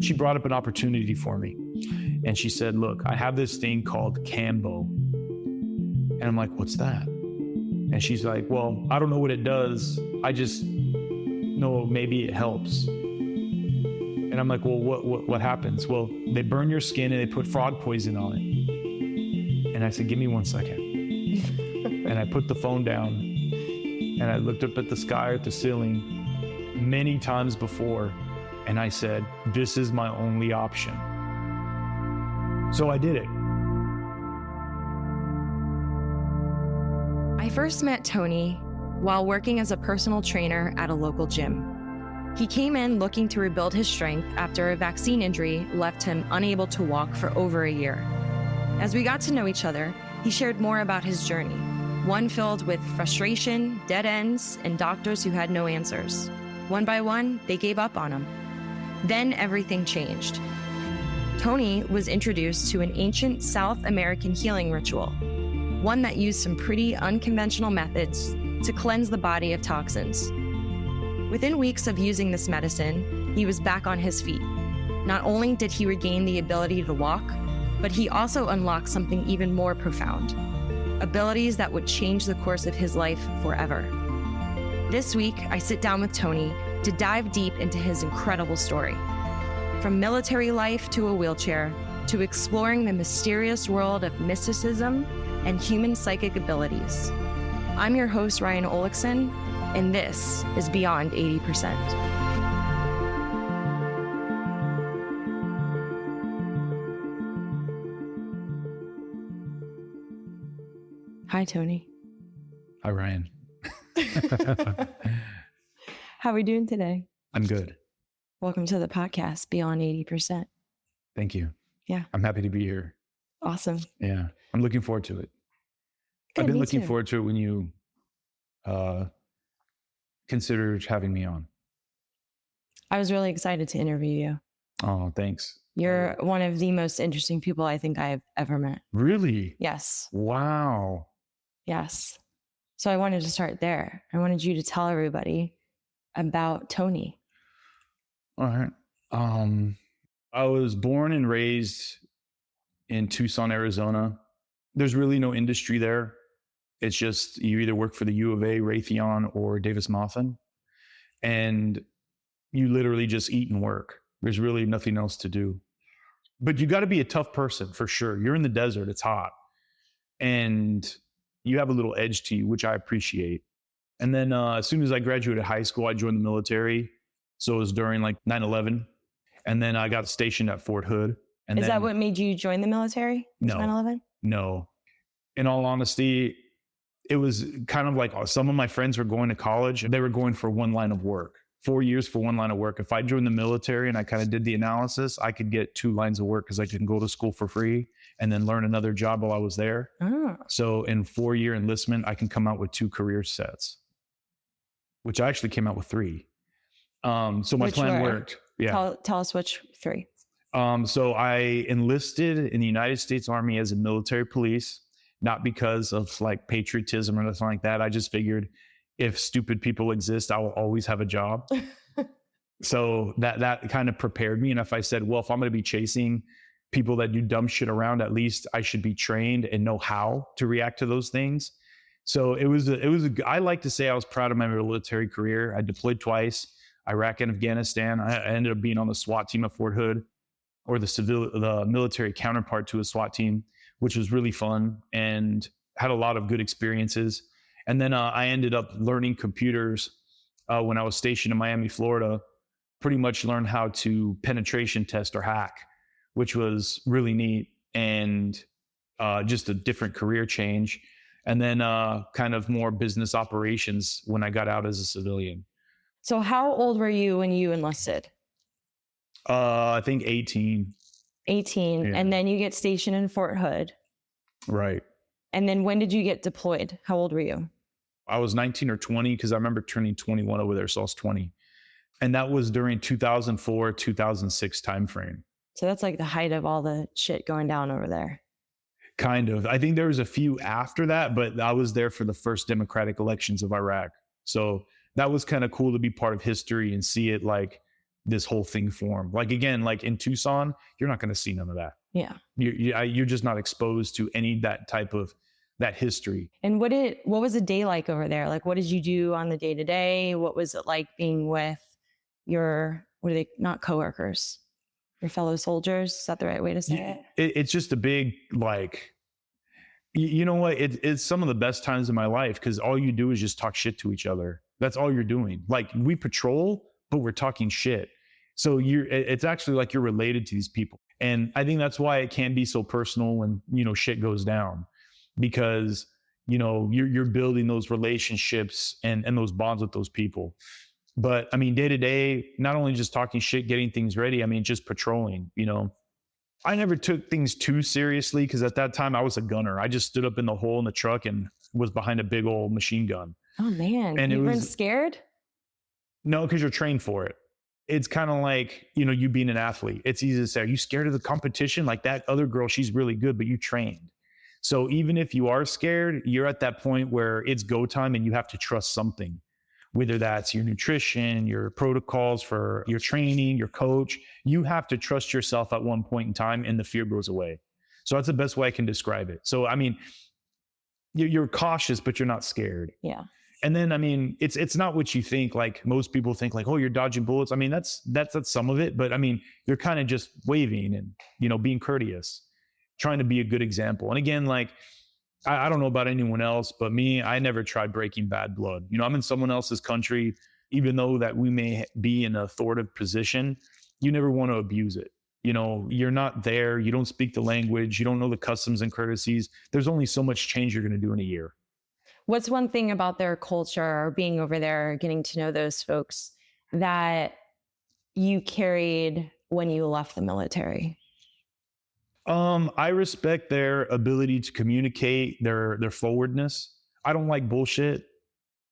she brought up an opportunity for me. And she said, look, I have this thing called Cambo. And I'm like, what's that? And she's like, well, I don't know what it does. I just know maybe it helps. And I'm like, well, what happens? Well, they burn your skin and they put frog poison on it. And I said, give me 1 second. And I put the phone down and I looked up at the sky or at the ceiling many times before. And I said, this is my only option. So I did it. I first met Tony while working as a personal trainer at a local gym. He came in looking to rebuild his strength after a vaccine injury left him unable to walk for over a year. As we got to know each other, he shared more about his journey, one filled with frustration, dead ends, and doctors who had no answers. One by one, they gave up on him. Then everything changed. Tony was introduced to an ancient South American healing ritual, one that used some pretty unconventional methods to cleanse the body of toxins. Within weeks of using this medicine, he was back on his feet. Not only did he regain the ability to walk, but he also unlocked something even more profound, abilities that would change the course of his life forever. This week, I sit down with Tony to dive deep into his incredible story. From military life to a wheelchair, to exploring the mysterious world of mysticism and human psychic abilities. I'm your host, Ryan Olekson, and this is Beyond 80%. Hi, Tony. Hi, Ryan. How are we doing today? I'm good. Welcome to the podcast, Beyond 80%. Thank you. Yeah. I'm happy to be here. Awesome. Yeah. I'm looking forward to it. Good, I've been me looking too. forward to it when you considered having me on. I was really excited to interview you. Oh, thanks. You're one of the most interesting people I think I've ever met. Really? Yes. Wow. Yes. So I wanted to start there. I wanted you to tell everybody about Tony. All right. I was born and raised in Tucson, Arizona. There's really no industry there. It's just you either work for the U of A, Raytheon, or Davis Monthan, and you literally just eat and work. There's really nothing else to do. But you got to be a tough person for sure. You're in the desert, it's hot, and you have a little edge to you, which I appreciate. And then as soon as I graduated high school, I joined the military. So it was during like 9/11. And then I got stationed at Fort Hood. And Is that what made you join the military? No. 9/11? No. In all honesty, it was kind of like some of my friends were going to college. They were going for one line of work, 4 years for one line of work. If I joined the military and I kind of did the analysis, I could get 2 lines of work because I can go to school for free and then learn another job while I was there. Oh. So in 4-year enlistment, I can come out with 2 career sets, which I actually came out with 3. So my Which plan were? worked. Yeah. Tell us which 3. So I enlisted in the United States Army as a military police, not because of like patriotism or nothing like that. I just figured if stupid people exist, I will always have a job. So that kind of prepared me. And if I said, well, if I'm going to be chasing people that do dumb shit around, at least I should be trained and know how to react to those things. So I like to say I was proud of my military career. I deployed twice, Iraq and Afghanistan. I ended up being on the SWAT team at Fort Hood, or the military counterpart to a SWAT team, which was really fun and had a lot of good experiences. And then I ended up learning computers when I was stationed in Miami, Florida. Pretty much learned how to penetration test or hack, which was really neat and just a different career change. And then kind of more business operations when I got out as a civilian. So how old were you when you enlisted? I think 18. 18. Yeah. And then you get stationed in Fort Hood. Right. And then when did you get deployed? How old were you? I was 19 or 20 because I remember turning 21 over there. So I was 20. And that was during 2004, 2006 timeframe. So that's like the height of all the shit going down over there. Kind of. I think there was a few after that, but I was there for the first democratic elections of Iraq. So that was kind of cool to be part of history and see it like this whole thing formed. Like, again, like in Tucson, you're not going to see none of that. Yeah. You're just not exposed to any that type of that history. And what was a day like over there? Like, what did you do on the day to day? What was it like being with your, what are they, not coworkers, your fellow soldiers? Is that the right way to say it? It's just a big, like, you know what? It's some of the best times in my life because all you do is just talk shit to each other. That's all you're doing. Like, we patrol, but we're talking shit. So it's actually like you're related to these people. And I think that's why it can be so personal when, shit goes down, because, you're building those relationships and those bonds with those people. But I mean, day to day, not only just talking shit, getting things ready, I mean, just patrolling, I never took things too seriously because at that time I was a gunner. I just stood up in the hole in the truck and was behind a big old machine gun. Oh man. And you weren't scared? No, because you're trained for it. It's kind of like, you being an athlete. It's easy to say, are you scared of the competition? Like that other girl, she's really good, but you trained. So even if you are scared, you're at that point where it's go time and you have to trust something, whether that's your nutrition, your protocols for your training, your coach. You have to trust yourself at one point in time and the fear goes away. So that's the best way I can describe it. So, I mean, you're cautious, but you're not scared. Yeah. And then, I mean, it's not what you think. Like most people think like, oh, you're dodging bullets. I mean, that's some of it, but I mean, you're kind of just waving and, being courteous, trying to be a good example. And again, like, I don't know about anyone else, but me, I never tried breaking bad blood. I'm in someone else's country, even though that we may be in an authoritative position, you never want to abuse it. You're not there. You don't speak the language. You don't know the customs and courtesies. There's only so much change you're going to do in a year. What's one thing about their culture or being over there, getting to know those folks that you carried when you left the military? I respect their ability to communicate, their forwardness. I don't like bullshit.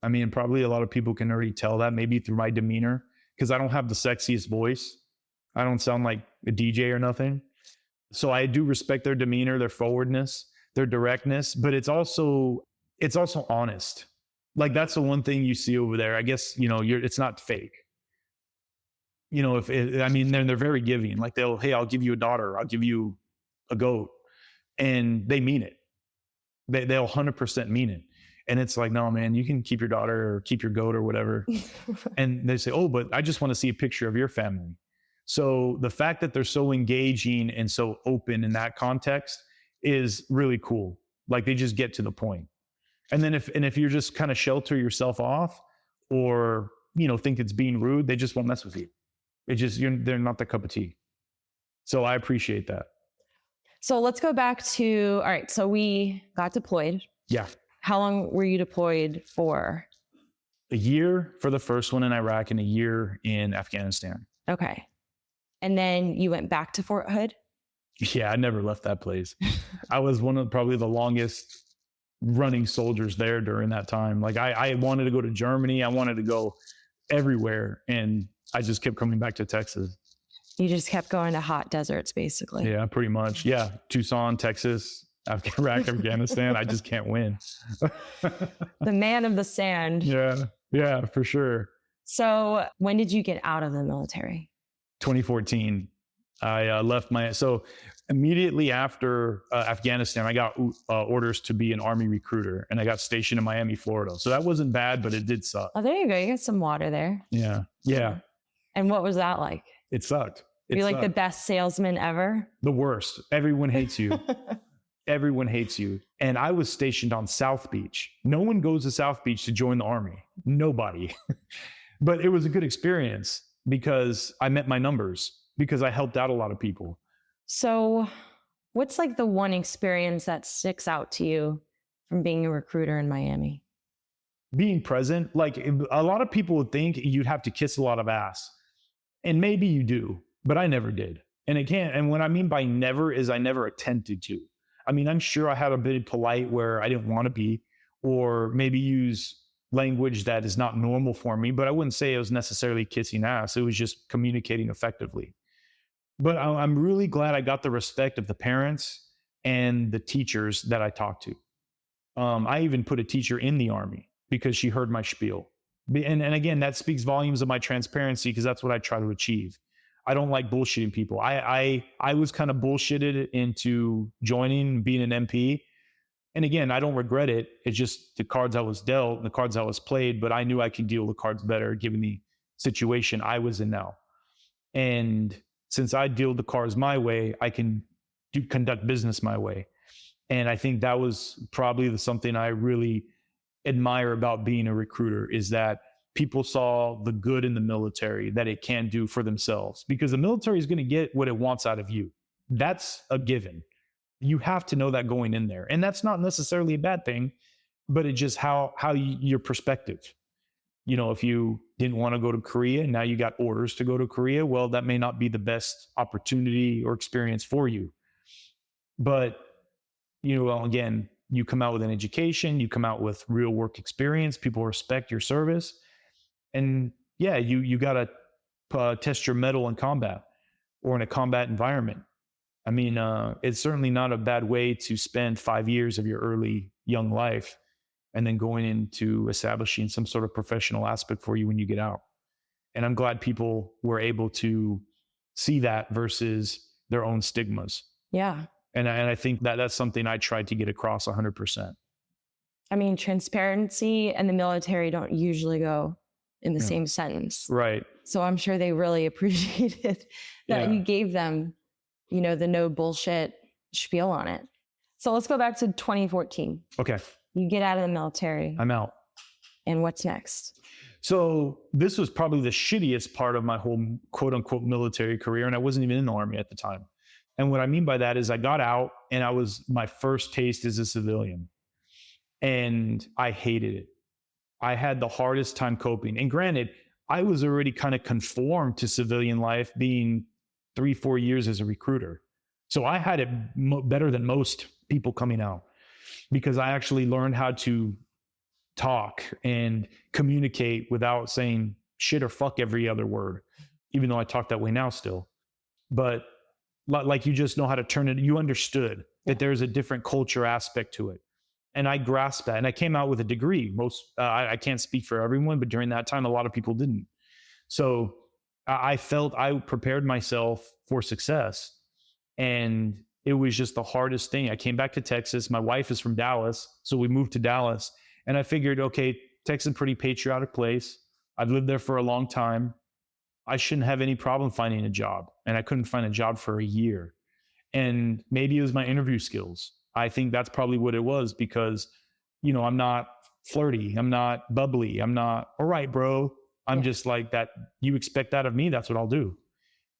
I mean, probably a lot of people can already tell that maybe through my demeanor, because I don't have the sexiest voice. I don't sound like a DJ or nothing. So I do respect their demeanor, their forwardness, their directness, but it's also honest. Like that's the one thing you see over there. I guess, it's not fake. They're very giving. Like hey, I'll give you a daughter. I'll give you a goat. And they mean it. They'll 100% mean it. And it's like, no, man, you can keep your daughter or keep your goat or whatever. And they say, oh, but I just want to see a picture of your family. So the fact that they're so engaging and so open in that context is really cool. Like they just get to the point. And then if you're just kind of shelter yourself off or, think it's being rude, they just won't mess with you. They're not the cup of tea. So I appreciate that. So let's go back to, all right, so we got deployed. Yeah. How long were you deployed for? A year for the first one in Iraq and a year in Afghanistan. Okay. And then you went back to Fort Hood? Yeah, I never left that place. I was one of probably the longest running soldiers there during that time. Like I wanted to go to Germany. I wanted to go everywhere. And I just kept coming back to Texas. You just kept going to hot deserts, basically. Yeah, pretty much. Yeah. Tucson, Texas, Iraq, Afghanistan. I just can't win. The man of the sand. Yeah, for sure. So when did you get out of the military? 2014. I left so immediately after Afghanistan, I got orders to be an Army recruiter and I got stationed in Miami, Florida. So that wasn't bad, but it did suck. Oh, there you go. You got some water there. Yeah. And what was that like? It sucked. You're like the best salesman ever? The worst. Everyone hates you. Everyone hates you. And I was stationed on South Beach. No one goes to South Beach to join the Army. Nobody. But it was a good experience because I met my numbers, because I helped out a lot of people. So what's like the one experience that sticks out to you from being a recruiter in Miami? Being present. Like a lot of people would think you'd have to kiss a lot of ass. And maybe you do, but I never did. And what I mean by never is I never attempted to. I mean, I'm sure I had a bit polite where I didn't want to be, or maybe use language that is not normal for me, but I wouldn't say it was necessarily kissing ass. It was just communicating effectively. But I'm really glad I got the respect of the parents and the teachers that I talked to. I even put a teacher in the Army because she heard my spiel. And again, that speaks volumes of my transparency because that's what I try to achieve. I don't like bullshitting people. I was kind of bullshitted into joining, being an MP. And again, I don't regret it. It's just the cards I was dealt and the cards I was played, but I knew I could deal with cards better given the situation I was in now. And since I deal the cards my way, I can conduct business my way. And I think that was probably something I really admire about being a recruiter, is that people saw the good in the military that it can do for themselves, because the military is going to get what it wants out of you. That's a given. You have to know that going in there. And that's not necessarily a bad thing, but it's just your perspective. If you didn't want to go to Korea and now you got orders to go to Korea, well, that may not be the best opportunity or experience for you. But, again, you come out with an education, you come out with real work experience, people respect your service. And yeah, you got to test your mettle in combat or in a combat environment. I mean, it's certainly not a bad way to spend 5 years of your early young life and then going into establishing some sort of professional aspect for you when you get out. And I'm glad people were able to see that versus their own stigmas. Yeah. And I think that's something I tried to get across 100%. I mean, transparency and the military don't usually go in the same sentence. Right. So I'm sure they really appreciated that you gave them, the no bullshit spiel on it. So let's go back to 2014. Okay. You get out of the military. I'm out. And what's next? So this was probably the shittiest part of my whole quote unquote military career. And I wasn't even in the Army at the time. And what I mean by that is I got out and I was my first taste as a civilian. And I hated it. I had the hardest time coping. And granted, I was already kind of conformed to civilian life, being 3-4 years as a recruiter. So I had it better than most people coming out, because I actually learned how to talk and communicate without saying shit or fuck every other word, even though I talk that way now still. But like, you just know how to turn it. You understood that there's a different culture aspect to it. And I grasped that. And I came out with a degree. I can't speak for everyone, but during that time, a lot of people didn't. So I felt I prepared myself for success. And it was just the hardest thing. I came back to Texas. My wife is from Dallas. So we moved to Dallas. And I figured, okay, Texas is a pretty patriotic place. I've lived there for a long time. I shouldn't have any problem finding a job. And I couldn't find a job for a year. And maybe it was my interview skills. I think that's probably what it was, because, I'm not flirty. I'm not bubbly. I'm not, all right, bro. I'm just like that. You expect that of me. That's what I'll do.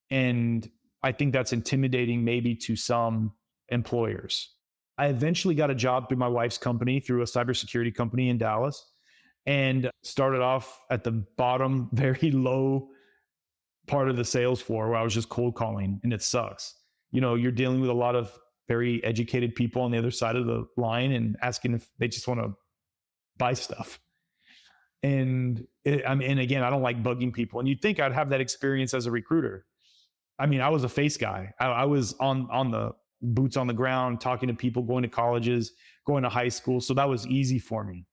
And I think that's intimidating maybe to some employers. I eventually got a job through my wife's company, through a cybersecurity company in Dallas, and started off at the bottom, very low part of the sales floor, where I was just cold calling, and it sucks. You're dealing with a lot of very educated people on the other side of the line and asking if they just want to buy stuff. And again, I don't like bugging people. And you'd think I'd have that experience as a recruiter. I mean, I was a face guy. I was on the boots on the ground, talking to people, going to colleges, going to high school. So that was easy for me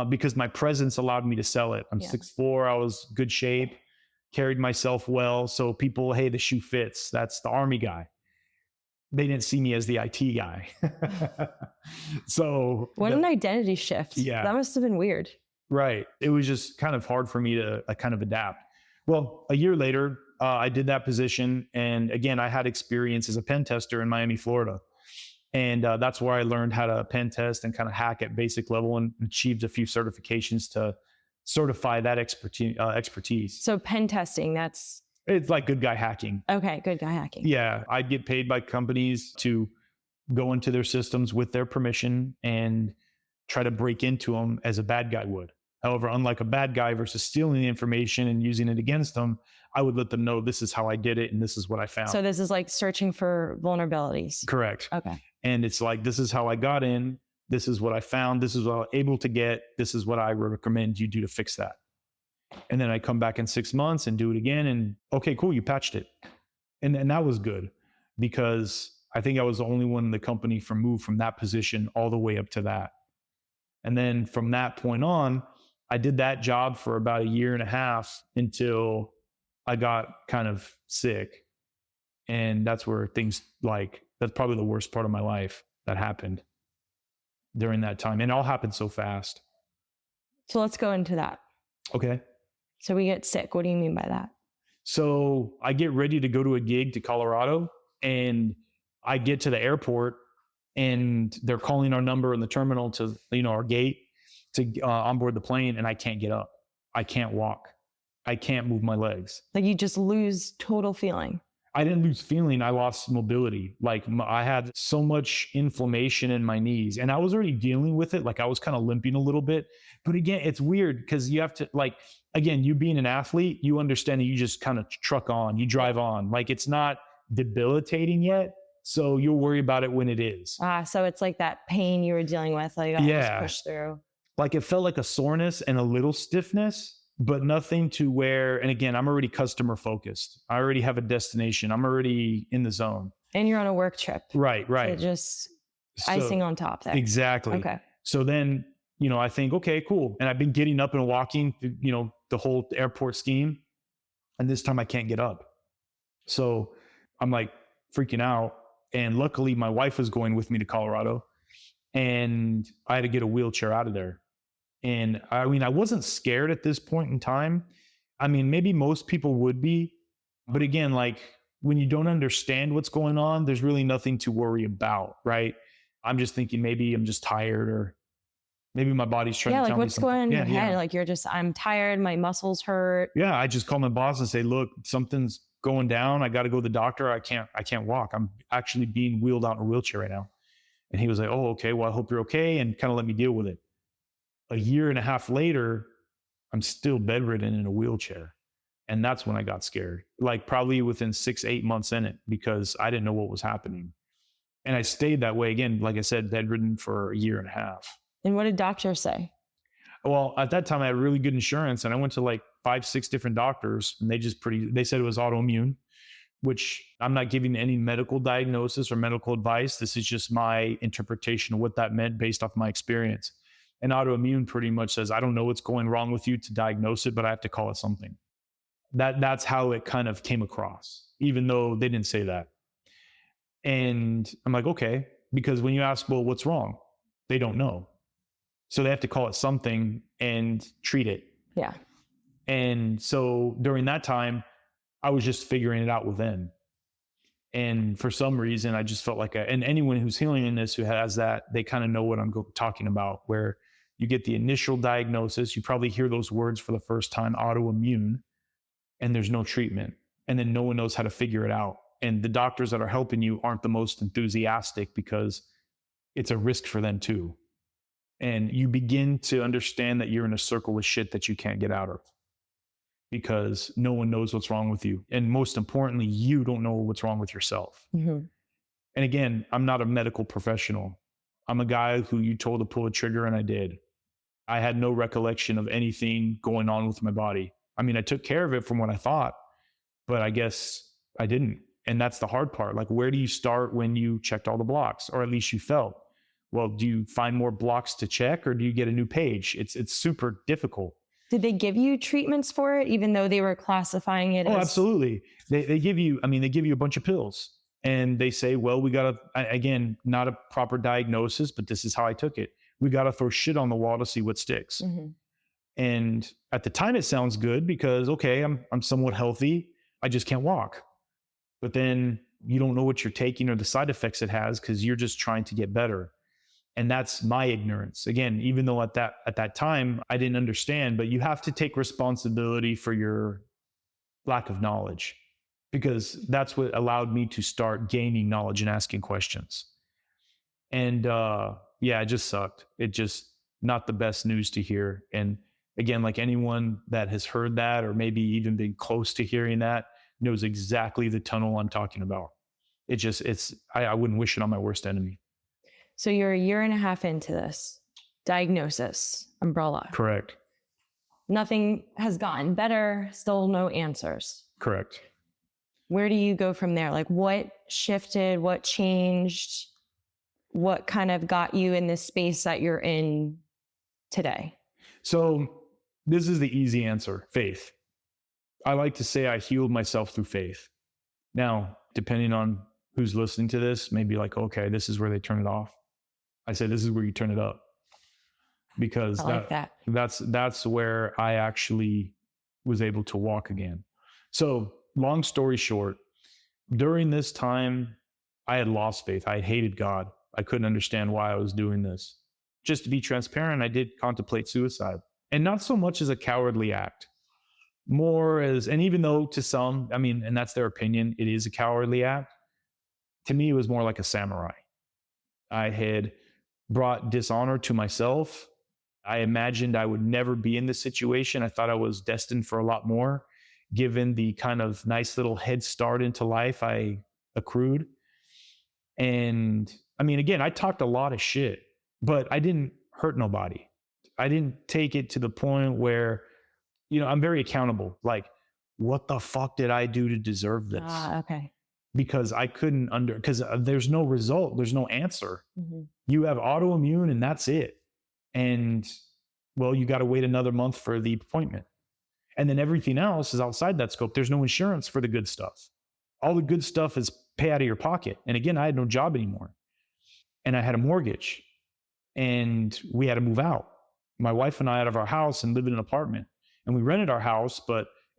because my presence allowed me to sell it. I'm 6'4", I was good shape, carried myself well. So people, hey, the shoe fits. That's the Army guy. They didn't see me as the IT guy. So what an identity shift. Yeah. That must have been weird. Right. It was just kind of hard for me to kind of adapt. Well, a year later, I did that position. And again, I had experience as a pen tester in Miami, Florida. And that's where I learned how to pen test and kind of hack at basic level, and achieved a few certifications to certify that expertise. So pen testing, it's like good guy hacking. Okay, good guy hacking. Yeah. I'd get paid by companies to go into their systems with their permission and try to break into them as a bad guy would. However, unlike a bad guy versus stealing the information and using it against them, I would let them know this is how I did it and this is what I found. So this is like searching for vulnerabilities. Correct. Okay. And it's like, this is how I got in. This is what I found. This is what I was able to get. This is what I recommend you do to fix that. And then I come back in 6 months and do it again. And okay, cool, you patched it. And that was good, because I think I was the only one in the company moved from that position all the way up to that. And then from that point on, I did that job for about a year and a half until I got kind of sick. And that's where things like, that's probably the worst part of my life that happened during that time. And it all happened so fast. So let's go into that. Okay. So we get sick. What do you mean by that? So I get ready to go to a gig to Colorado, and I get to the airport and they're calling our number in the terminal to, our gate to onboard the plane. And I can't get up. I can't walk. I can't move my legs. Like you just lose total feeling. I didn't lose feeling. I lost mobility. Like I had so much inflammation in my knees, and I was already dealing with it. Like I was kind of limping a little bit, but again, it's weird because you have to again, you being an athlete, you understand that you just kind of truck on, you drive on, like it's not debilitating yet. So you'll worry about it when it is. So it's like that pain you were dealing with, like just push through. Like it felt like a soreness and a little stiffness, but nothing to where, and again, I'm already customer focused. I already have a destination. I'm already in the zone. And you're on a work trip. Right. So just icing on top there. Exactly. Okay. So then, I think, okay, cool. And I've been getting up and walking, the whole airport scheme. And this time I can't get up. So I'm like freaking out. And luckily my wife was going with me to Colorado, and I had to get a wheelchair out of there. And I wasn't scared at this point in time. Maybe most people would be, but again, like when you don't understand what's going on, there's really nothing to worry about, right? I'm just thinking maybe I'm just tired, or maybe my body's trying to tell me something. What's going on in your head? Like I'm tired, my muscles hurt. Yeah, I just call my boss and say, look, something's going down. I got to go to the doctor. I can't walk. I'm actually being wheeled out in a wheelchair right now. And he was like, oh, okay, well, I hope you're okay, and kind of let me deal with it. A year and a half later, I'm still bedridden in a wheelchair. And that's when I got scared, like probably within 6-8 months in it, because I didn't know what was happening. And I stayed that way, again, like I said, bedridden for a year and a half. And what did doctors say? Well, at that time I had really good insurance, and I went to like 5-6 different doctors, and they said it was autoimmune, which I'm not giving any medical diagnosis or medical advice. This is just my interpretation of what that meant based off my experience. And autoimmune pretty much says, I don't know what's going wrong with you to diagnose it, but I have to call it something. That's how it kind of came across, even though they didn't say that. And I'm like, okay, because when you ask, well, what's wrong? They don't know. So they have to call it something and treat it. Yeah. And so during that time, I was just figuring it out within. And for some reason, I just felt like, and anyone who's healing in this, who has that, they kind of know what I'm talking about, where you get the initial diagnosis, you probably hear those words for the first time, autoimmune, and there's no treatment. And then no one knows how to figure it out. And the doctors that are helping you aren't the most enthusiastic, because it's a risk for them too. And you begin to understand that you're in a circle of shit that you can't get out of, because no one knows what's wrong with you. And most importantly, you don't know what's wrong with yourself. Mm-hmm. And again, I'm not a medical professional. I'm a guy who you told to pull a trigger, and I did. I had no recollection of anything going on with my body. I took care of it from what I thought, but I guess I didn't. And that's the hard part. Like, where do you start when you checked all the blocks, or at least you felt? Well, do you find more blocks to check, or do you get a new page? It's super difficult. Did they give you treatments for it, even though they were classifying it? Oh, absolutely. They give you, they give you a bunch of pills, and they say, well, we got to, again, not a proper diagnosis, but this is how I took it. We got to throw shit on the wall to see what sticks. Mm-hmm. And at the time it sounds good, because, okay, I'm somewhat healthy. I just can't walk. But then you don't know what you're taking or the side effects it has, because you're just trying to get better. And that's my ignorance. Again, even though at that time I didn't understand, but you have to take responsibility for your lack of knowledge, because that's what allowed me to start gaining knowledge and asking questions. And it just sucked. It just not the best news to hear. And again, like anyone that has heard that, or maybe even been close to hearing that, knows exactly the tunnel I'm talking about. I wouldn't wish it on my worst enemy. So you're a year and a half into this diagnosis umbrella. Correct. Nothing has gotten better, still no answers. Correct. Where do you go from there? Like, what shifted, what changed, what kind of got you in this space that you're in today? So This is the easy answer: faith. I like to say I healed myself through faith. Now, depending on who's listening to this, maybe like, okay, this is where they turn it off. I say this is where you turn it up, because I like that. that's where I actually was able to walk again. So, long story short, during this time, I had lost faith. I hated God. I couldn't understand why I was doing this. Just to be transparent, I did contemplate suicide, and not so much as a cowardly act, more as, and even though to some, I mean, and that's their opinion, it is a cowardly act. To me, it was more like a samurai. I had brought dishonor to myself. I imagined I would never be in this situation. I thought I was destined for a lot more, given the kind of nice little head start into life I accrued. And I mean, again, I talked a lot of shit, but I didn't hurt nobody. I didn't take it to the point where, I'm very accountable. Like, what the fuck did I do to deserve this? Okay. Because I couldn't because there's no result. There's no answer. Mm-hmm. You have autoimmune and that's it. And well, you got to wait another month for the appointment. And then everything else is outside that scope. There's no insurance for the good stuff. All the good stuff is pay out of your pocket. And again, I had no job anymore. And I had a mortgage. And we had to move out. My wife and I out of our house and live in an apartment. And we rented our house,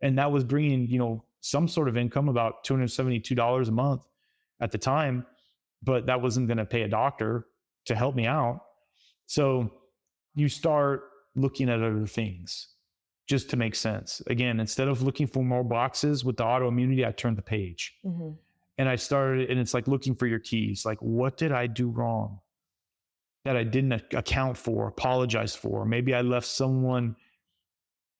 and that was bringing, some sort of income, about $272 a month at the time. But that wasn't going to pay a doctor to help me out. So you start looking at other things just to make sense. Again, instead of looking for more boxes with the autoimmunity, I turned the page. Mm-hmm. And I started, and it's like looking for your keys. Like, what did I do wrong that I didn't account for, apologize for? Maybe I left someone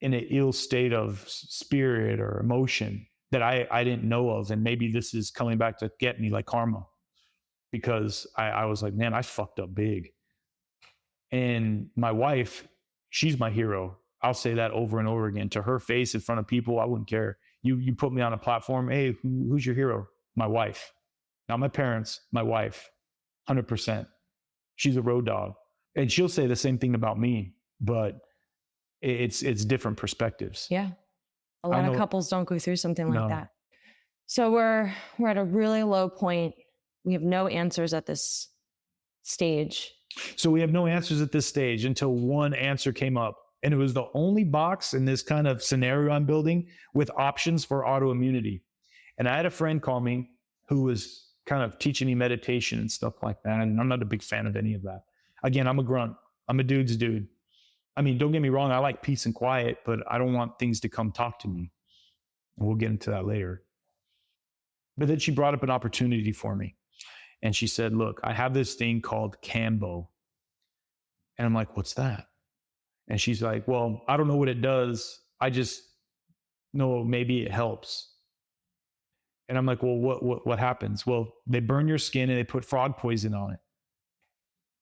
in an ill state of spirit or emotion that I didn't know of. And maybe this is coming back to get me, like karma, because I was like, man, I fucked up big. And my wife, she's my hero. I'll say that over and over again to her face in front of people. I wouldn't care. You put me on a platform. Hey, who's your hero? My wife. Not my parents, my wife. 100%. She's a road dog. And she'll say the same thing about me, but it's different perspectives. Yeah. A lot of couples don't go through something like that. So we're at a really low point. We have no answers at this stage. So we have no answers at this stage until one answer came up. And it was the only box in this kind of scenario I'm building with options for autoimmunity. And I had a friend call me who was kind of teaching me meditation and stuff like that. And I'm not a big fan of any of that. Again, I'm a grunt. I'm a dude's dude. I mean, don't get me wrong. I like peace and quiet, but I don't want things to come talk to me. And we'll get into that later. But then she brought up an opportunity for me. And she said, look, I have this thing called Cambo. And I'm like, what's that? And she's like, well, I don't know what it does. I just know maybe it helps. And I'm like, well, what happens? Well, they burn your skin and they put frog poison on it.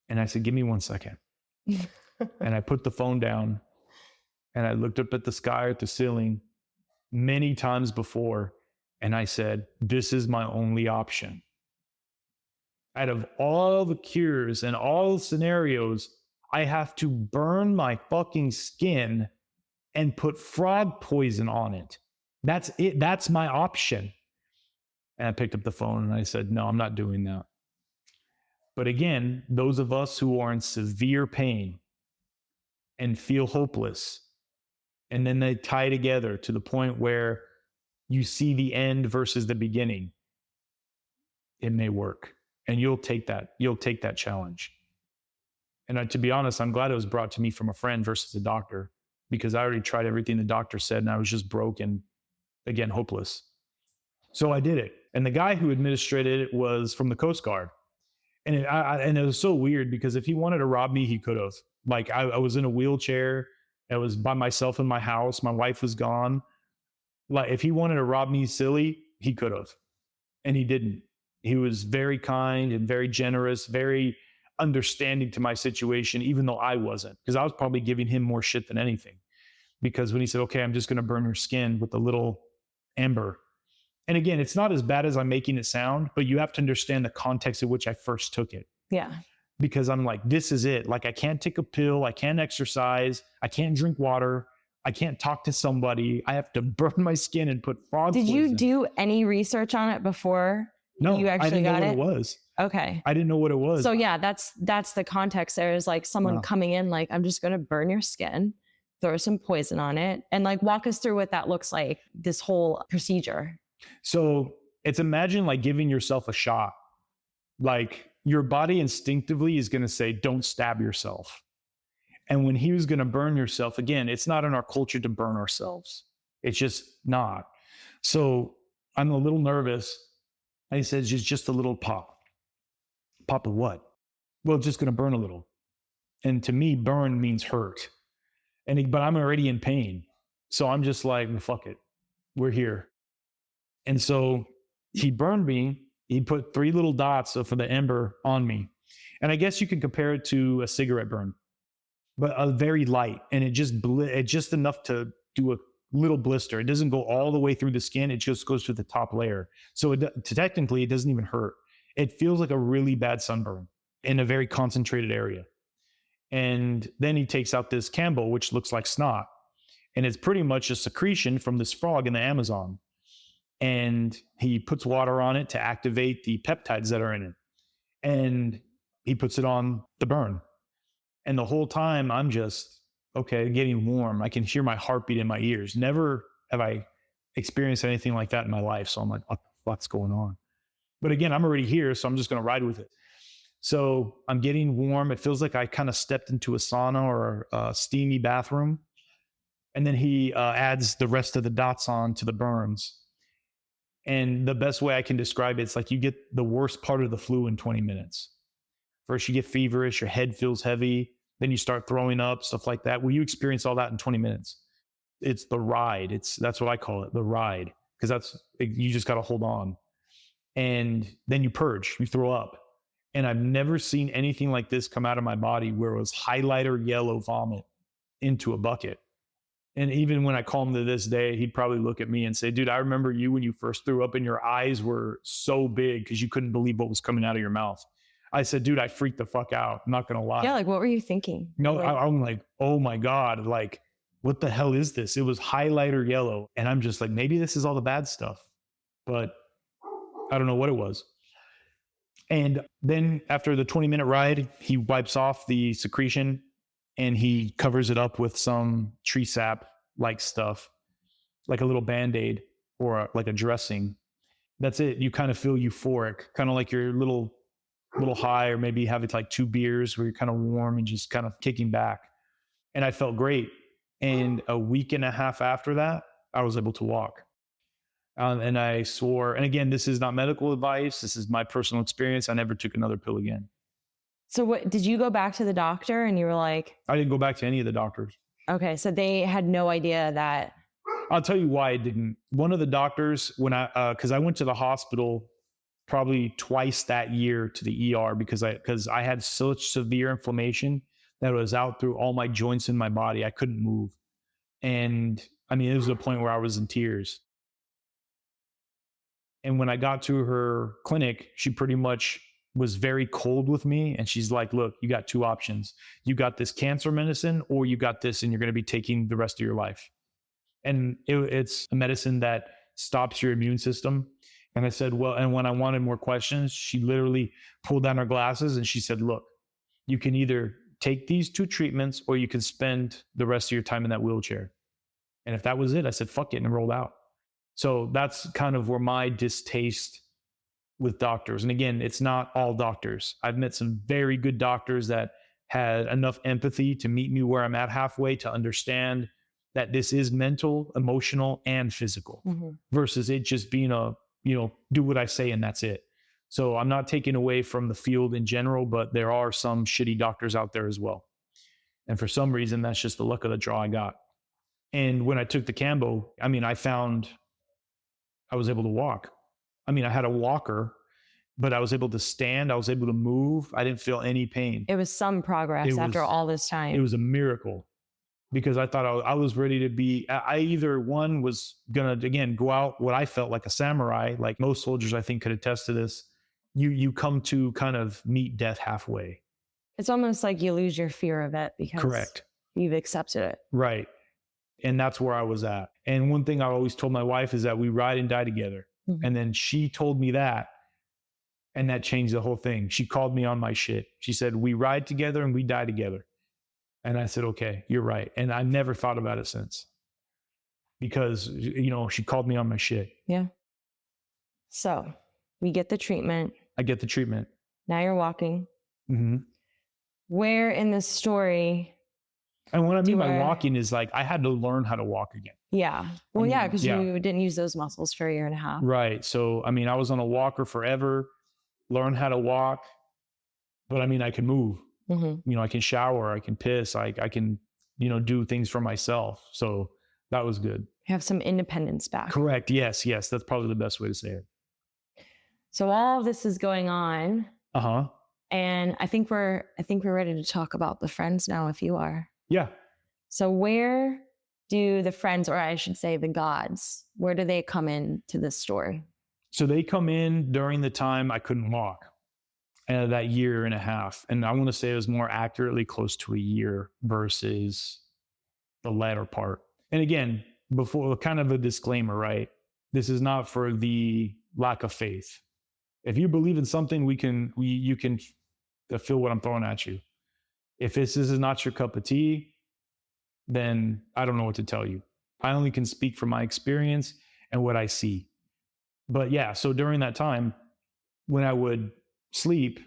And I said, give me 1 second. And I put the phone down and I looked up at the sky or at the ceiling many times before. And I said, this is my only option. Out of all the cures and all the scenarios, I have to burn my fucking skin and put frog poison on it. That's it. That's my option. And I picked up the phone and I said, no, I'm not doing that. But again, those of us who are in severe pain and feel hopeless, and then they tie together to the point where you see the end versus the beginning, it may work. And you'll take that challenge. And to be honest, I'm glad it was brought to me from a friend versus a doctor, because I already tried everything the doctor said and I was just broke and, again, hopeless. So I did it. And the guy who administered it was from the Coast Guard. And it was so weird because if he wanted to rob me, he could have. Like I was in a wheelchair. I was by myself in my house. My wife was gone. Like if he wanted to rob me silly, he could have. And he didn't. He was very kind and very generous, very understanding to my situation, even though I wasn't, because I was probably giving him more shit than anything. Because when he said, okay, I'm just going to burn her skin with a little amber. And again, it's not as bad as I'm making it sound, but you have to understand the context in which I first took it. Yeah. Because I'm like, this is it. Like I can't take a pill. I can't exercise. I can't drink water. I can't talk to somebody. I have to burn my skin and put frog Did you poison. do any research on it before No, you I actually didn't know got what it? it was. Okay. I didn't know what it was. So yeah, that's the context there is like someone Wow. coming in like, I'm just going to burn your skin, throw some poison on it, and like walk us through what that looks like, this whole procedure. So it's imagine like giving yourself a shot. Like your body instinctively is going to say, don't stab yourself. And when he was going to burn yourself, again, it's not in our culture to burn ourselves. It's just not. So I'm a little nervous. And he says, just a little pop. Pop of what? Well, just going to burn a little. And to me, burn means hurt. But I'm already in pain. So I'm just like, well, fuck it. We're here. And so he burned me. He put 3 little dots for the ember on me. And I guess you can compare it to a cigarette burn, but a very light. And it's just enough to do a little blister. It doesn't go all the way through the skin. It just goes to the top layer. So technically, it doesn't even hurt. It feels like a really bad sunburn in a very concentrated area. And then he takes out this Campbell, which looks like snot. And it's pretty much a secretion from this frog in the Amazon. And he puts water on it to activate the peptides that are in it. And he puts it on the burn. And the whole time I'm just, okay, getting warm. I can hear my heartbeat in my ears. Never have I experienced anything like that in my life. So I'm like, what's going on? But again, I'm already here, so I'm just going to ride with it. So I'm getting warm. It feels like I kind of stepped into a sauna or a steamy bathroom. And then he adds the rest of the dots on to the burns. And the best way I can describe it, it's like you get the worst part of the flu in 20 minutes. First, you get feverish, your head feels heavy, then you start throwing up, stuff like that. Well, you experience all that in 20 minutes. It's the ride. That's what I call it, the ride, because you just got to hold on. And then you purge, you throw up. And I've never seen anything like this come out of my body where it was highlighter yellow vomit into a bucket. And even when I call him to this day, he'd probably look at me and say, dude, I remember you when you first threw up and your eyes were so big because you couldn't believe what was coming out of your mouth. I said, dude, I freaked the fuck out. I'm not going to lie. Yeah. Like, what were you thinking? No, I'm like, oh my God, like, what the hell is this? It was highlighter yellow. And I'm just like, maybe this is all the bad stuff, but I don't know what it was. And then after the 20-minute ride, he wipes off the secretion and he covers it up with some tree sap like stuff, like a little Band-Aid or like a dressing. That's it. You kind of feel euphoric, kind of like you're a little high, or maybe having like 2 beers where you're kind of warm and just kind of kicking back. And I felt great. And a week and a half after that, I was able to walk. And I swore, and again, this is not medical advice. This is my personal experience. I never took another pill again. So what, did you go back to the doctor and you were like, I didn't go back to any of the doctors. Okay. So they had no idea that. I'll tell you why I didn't. One of the doctors, because I went to the hospital probably twice that year to the ER because I had such severe inflammation that it was out through all my joints in my body. I couldn't move. And I mean, it was a point where I was in tears. And when I got to her clinic, she pretty much was very cold with me. And she's like, look, you got 2 options. You got this cancer medicine, or you got this and you're going to be taking the rest of your life. And it's a medicine that stops your immune system. And I said, well, and when I wanted more questions, she literally pulled down her glasses and she said, look, you can either take these 2 treatments or you can spend the rest of your time in that wheelchair. And if that was it, I said, fuck it, and rolled out. So that's kind of where my distaste with doctors. And again, it's not all doctors. I've met some very good doctors that had enough empathy to meet me where I'm at halfway, to understand that this is mental, emotional, and physical, versus it just being do what I say and that's it. So I'm not taking away from the field in general, but there are some shitty doctors out there as well. And for some reason, that's just the luck of the draw I got. And when I took the Cambo, I mean, I found I was able to walk. I mean, I had a walker, but I was able to stand. I was able to move. I didn't feel any pain. It was some progress after all this time. It was a miracle, because I thought I was ready to be, I either one was going to, again, go out what I felt like a samurai, like most soldiers I think could attest to this. You come to kind of meet death halfway. It's almost like you lose your fear of it because Correct. You've accepted it. Right. And that's where I was at. And one thing I always told my wife is that we ride and die together. Mhm. And then she told me that, and that changed the whole thing. She called me on my shit. She said, we ride together and we die together. And I said, okay, you're right. And I never thought about it since, because, she called me on my shit. Yeah. So we get the treatment. I get the treatment. Now you're walking. Mm-hmm. Where in the story? And what I mean by walking is like, I had to learn how to walk again. Yeah. Well, because you didn't use those muscles for a year and a half. Right. So, I was on a walker forever, learned how to walk, but I can move. Mm-hmm. I can shower, I can piss, I can, do things for myself. So that was good. Have some independence back. Correct. Yes. That's probably the best way to say it. So all of this is going on. Uh-huh. And I think we're ready to talk about the friends now, if you are. Yeah. So where do the friends, or I should say the gods, where do they come into this story? So they come in during the time I couldn't walk, that year and a half. And I want to say it was more accurately close to a year versus the latter part. And again, before, kind of a disclaimer, right? This is not for the lack of faith. If you believe in something, you can feel what I'm throwing at you. If this is not your cup of tea, then I don't know what to tell you. I only can speak from my experience and what I see. But yeah, so during that time, when I would sleep,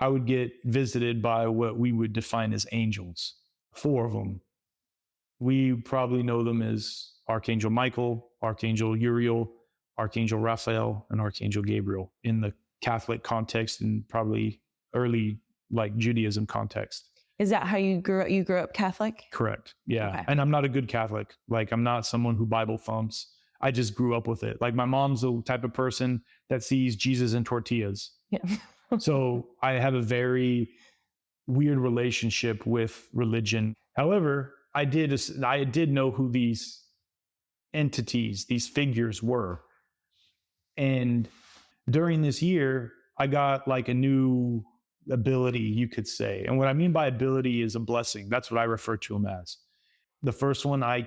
I would get visited by what we would define as angels. 4 of them. We probably know them as Archangel Michael, Archangel Uriel, Archangel Raphael, and Archangel Gabriel in the Catholic context and probably early Judaism context. Is that how you grew up? You grew up Catholic? Correct. Yeah. Okay. And I'm not a good Catholic. I'm not someone who Bible thumps. I just grew up with it. My mom's the type of person that sees Jesus in tortillas. Yeah. So I have a very weird relationship with religion. However, I did know who these entities, these figures were. And during this year, I got a new ability, you could say. And what I mean by ability is a blessing. That's what I refer to them as. The first one, I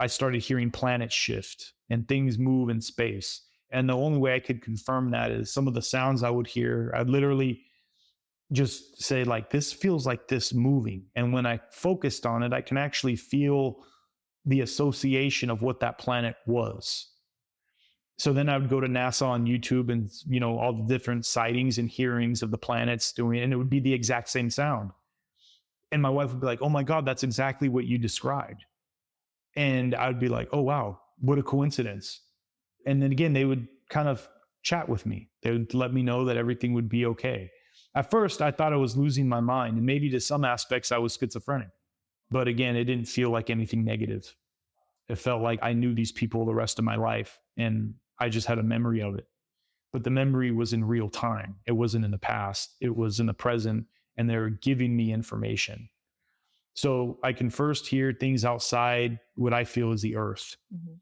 started hearing planets shift and things move in space. And the only way I could confirm that is some of the sounds I would hear, I'd literally just say this feels like this moving. And when I focused on it, I can actually feel the association of what that planet was. So then I would go to NASA on YouTube and, all the different sightings and hearings of the planets doing, and it would be the exact same sound. And my wife would be like, oh my God, that's exactly what you described. And I'd be like, oh, wow, what a coincidence. And then again, they would kind of chat with me. They would let me know that everything would be okay. At first, I thought I was losing my mind, and maybe to some aspects I was schizophrenic. But again, it didn't feel like anything negative. It felt like I knew these people the rest of my life, and I just had a memory of it. But the memory was in real time. It wasn't in the past. It was in the present, and they were giving me information. So I can first hear things outside what I feel is the earth. Mm-hmm.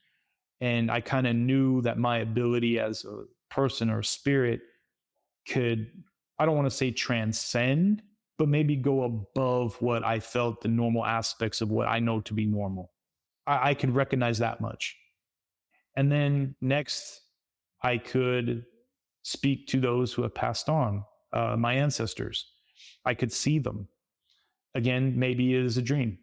And I kind of knew that my ability as a person or spirit could, I don't want to say transcend, but maybe go above what I felt the normal aspects of what I know to be normal. I could recognize that much. And then next, I could speak to those who have passed on, my ancestors. I could see them. Again, maybe it is a dream.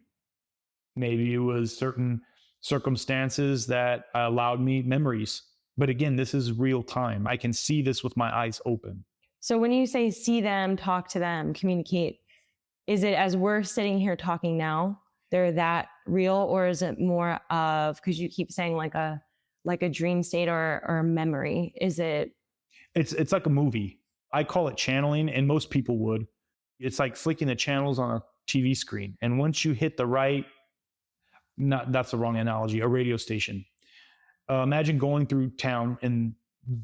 Maybe it was certain circumstances that allowed me memories. But again, this is real time. I can see this with my eyes open. So when you say see them, talk to them, communicate, is it as we're sitting here talking now, they're that real, or is it more of, because you keep saying like a dream state or a memory? Is it? It's like a movie. I call it channeling, and most people would. It's like flicking the channels on a TV screen. And once you hit the right, that's the wrong analogy, a radio station. Imagine going through town in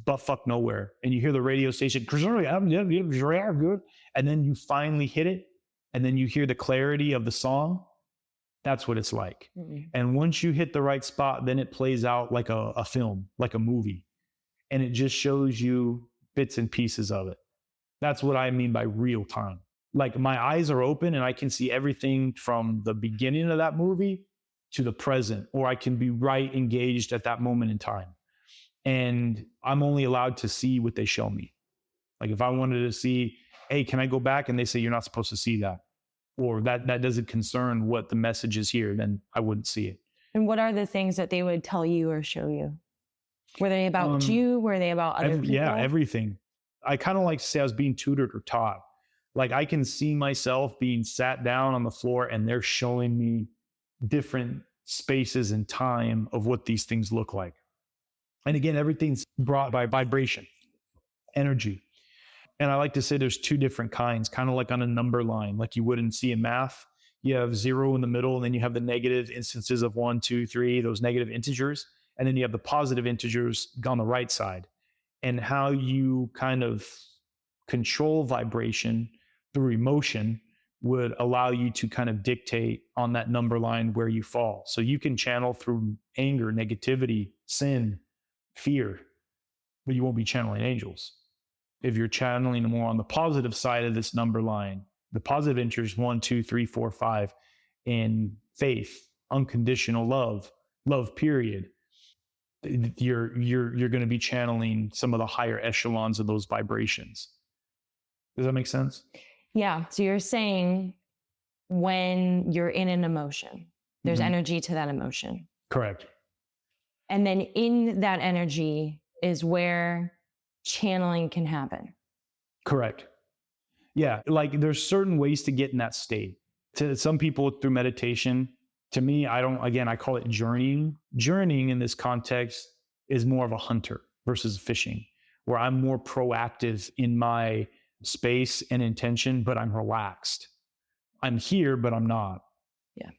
buttfuck nowhere, and you hear the radio station, and then you finally hit it, and then you hear the clarity of the song. That's what it's like. Mm-hmm. And once you hit the right spot, then it plays out like a film, like a movie. And it just shows you bits and pieces of it. That's what I mean by real time. Like my eyes are open and I can see everything from the beginning of that movie to the present, or I can be right engaged at that moment in time. And I'm only allowed to see what they show me. Like if I wanted to see, hey, can I go back? And they say, you're not supposed to see that, or that doesn't concern what the message is here, then I wouldn't see it. And what are the things that they would tell you or show you? Were they about you? Were they about other people? Yeah, everything. I kind of like to say I was being tutored or taught. Like I can see myself being sat down on the floor and they're showing me different spaces and time of what these things look like. And again, everything's brought by vibration, energy. And I like to say there's two different kinds, kind of like on a number line, like you wouldn't see in math. You have 0 in the middle, and then you have the negative instances of 1, 2, 3, those negative integers. And then you have the positive integers on the right side. And how you kind of control vibration through emotion would allow you to kind of dictate on that number line where you fall. So you can channel through anger, negativity, sin, fear, but you won't be channeling angels. If you're channeling more on the positive side of this number line, the positive integers 1, 2, 3, 4, 5, in faith, unconditional love period, you're going to be channeling some of the higher echelons of those vibrations. Does that make sense? Yeah. So you're saying when you're in an emotion, there's energy to that emotion. Correct. And then in that energy is where channeling can happen. Correct. Yeah. Like there's certain ways to get in that state. To some people through meditation. To me, I call it journeying. Journeying in this context is more of a hunter versus fishing, where I'm more proactive in my space and intention, but I'm relaxed. I'm here, but I'm not. Yeah.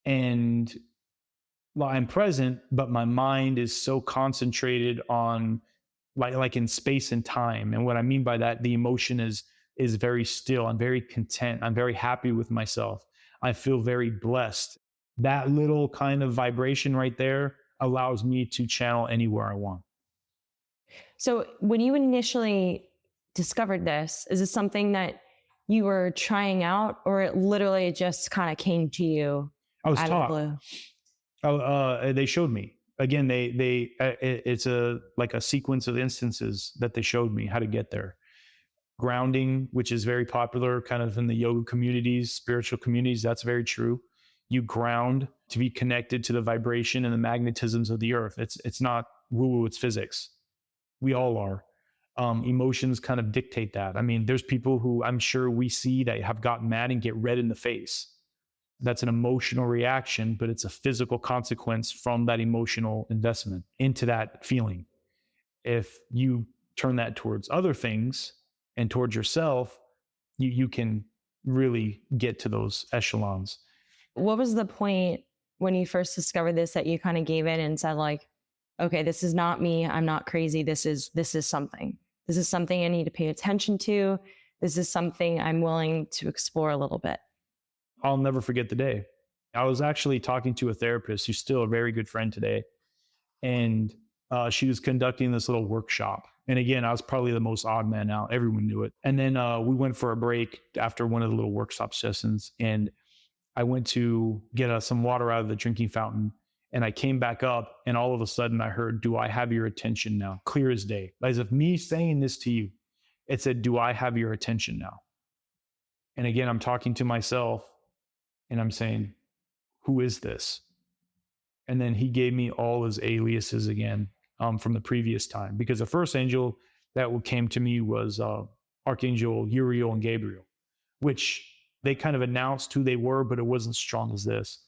And I'm present, but my mind is so concentrated on like in space and time. And what I mean by that, the emotion is very still. I'm very content. I'm very happy with myself. I feel very blessed. That little kind of vibration right there allows me to channel anywhere I want. So when you initially discovered this, is this something that you were trying out, or it literally just kind of came to you? I was out taught. of the blue? They showed me. Again, it's like a sequence of instances that they showed me how to get there. Grounding, which is very popular kind of in the yoga communities, spiritual communities, that's very true. You ground to be connected to the vibration and the magnetisms of the earth. It's not woo-woo, it's physics. We all are. Emotions kind of dictate that. I mean, there's people who I'm sure we see that have gotten mad and get red in the face. That's an emotional reaction, but it's a physical consequence from that emotional investment into that feeling. If you turn that towards other things and towards yourself, you can really get to those echelons. What was the point when you first discovered this that you kind of gave in and said like, okay, this is not me. I'm not crazy. This is something. This is something I need to pay attention to. This is something I'm willing to explore a little bit. I'll never forget the day. I was actually talking to a therapist who's still a very good friend today. And she was conducting this little workshop. And again, I was probably the most odd man out. Everyone knew it. And then we went for a break after one of the little workshop sessions. And I went to get some water out of the drinking fountain. And I came back up and all of a sudden I heard, "Do I have your attention now?" Clear as day. As if me saying this to you, it said, "Do I have your attention now?" And again, I'm talking to myself and I'm saying, who is this? And then he gave me all his aliases again from the previous time, because the first angel that came to me was Archangel Uriel and Gabriel, which they kind of announced who they were, but it wasn't strong as this.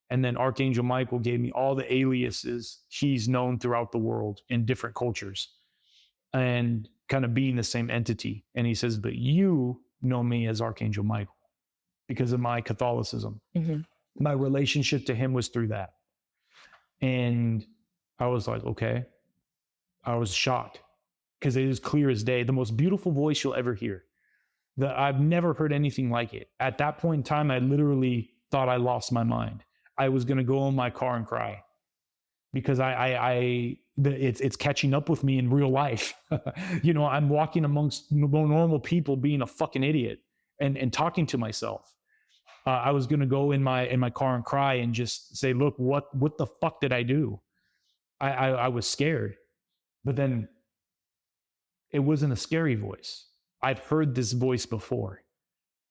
And then Archangel Michael gave me all the aliases he's known throughout the world in different cultures and kind of being the same entity. And he says, but you know me as Archangel Michael because of my Catholicism. Mm-hmm. My relationship to him was through that. And I was like, okay. I was shocked because it is clear as day, the most beautiful voice you'll ever hear. I've never heard anything like it. At that point in time, I literally thought I lost my mind. I was going to go in my car and cry because it's catching up with me in real life. You know, I'm walking amongst normal people being a fucking idiot and talking to myself. I was going to go in my car and cry and just say, look, what the fuck did I do? I was scared, but then it wasn't a scary voice. I've heard this voice before,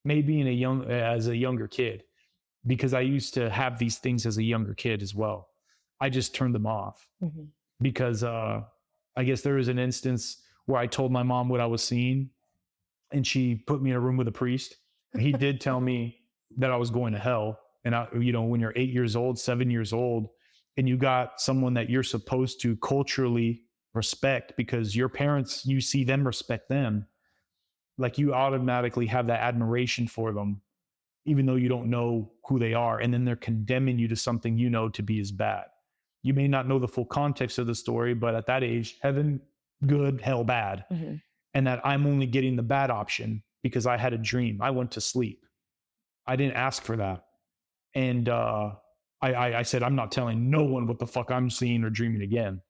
maybe as a younger kid, because I used to have these things as a younger kid as well. I just turned them off because I guess there was an instance where I told my mom what I was seeing, and she put me in a room with a priest. He did tell me that I was going to hell. And when you're 8 years old, 7 years old, and you got someone that you're supposed to culturally respect because your parents, you see them respect them, like you automatically have that admiration for them, even though you don't know who they are. And then they're condemning you to something you know to be as bad. You may not know the full context of the story, but at that age, heaven, good, hell, bad. And that I'm only getting the bad option because I had a dream. I went to sleep. I didn't ask for that. And I said, I'm not telling no one what the fuck I'm seeing or dreaming again.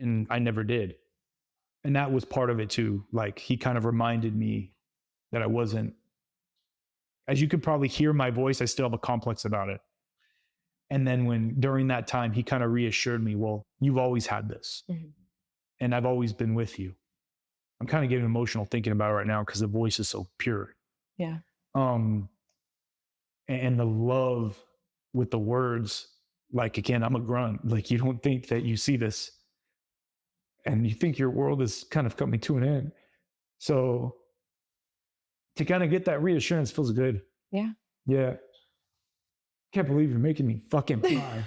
And I never did. And that was part of it too. Like he kind of reminded me that I wasn't, as you could probably hear my voice, I still have a complex about it. And then during that time, he kind of reassured me, well, you've always had this and I've always been with you. I'm kind of getting emotional thinking about it right now because the voice is so pure. Yeah. And the love with the words, like, again, I'm a grunt. Like, you don't think that you see this and you think your world is kind of coming to an end. So to kind of get that reassurance feels good. Yeah. Yeah. Can't believe you're making me fucking cry.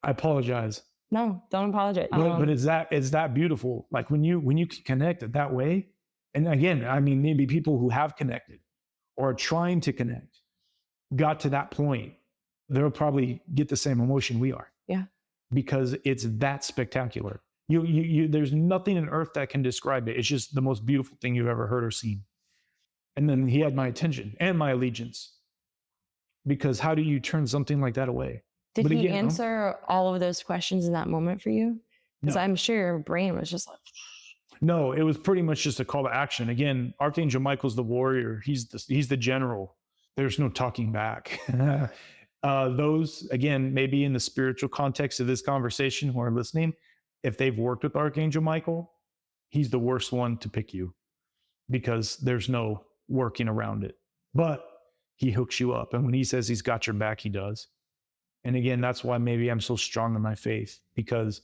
I apologize. No, don't apologize. But it's that beautiful. Like when you can connect it that way. And again, I mean, maybe people who have connected or are trying to connect got to that point, they'll probably get the same emotion we are. Yeah. Because it's that spectacular. There's nothing on earth that can describe it. It's just the most beautiful thing you've ever heard or seen. And then he had my attention and my allegiance. Because how do you turn something like that away? Did he answer all of those questions in that moment for you? Because I'm sure your brain was just like... No, it was pretty much just a call to action. Again, Archangel Michael's the warrior. He's the general. There's no talking back. Those, again, maybe in the spiritual context of this conversation who are listening, if they've worked with Archangel Michael, he's the worst one to pick you because there's no working around it. But he hooks you up. And when he says he's got your back, he does. And again, that's why maybe I'm so strong in my faith, because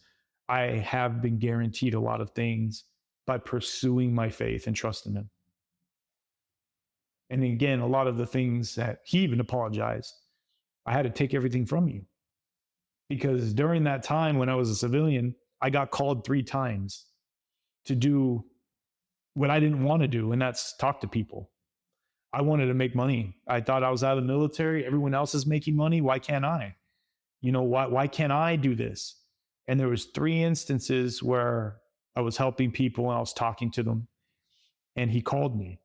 I have been guaranteed a lot of things by pursuing my faith and trusting him. And again, a lot of the things that he even apologized, I had to take everything from you. Because during that time when I was a civilian, I got called 3 times to do what I didn't want to do, and that's talk to people. I wanted to make money. I thought I was out of the military. Everyone else is making money. Why can't I? Why can't I do this? And there was 3 instances where I was helping people and I was talking to them, and he called me.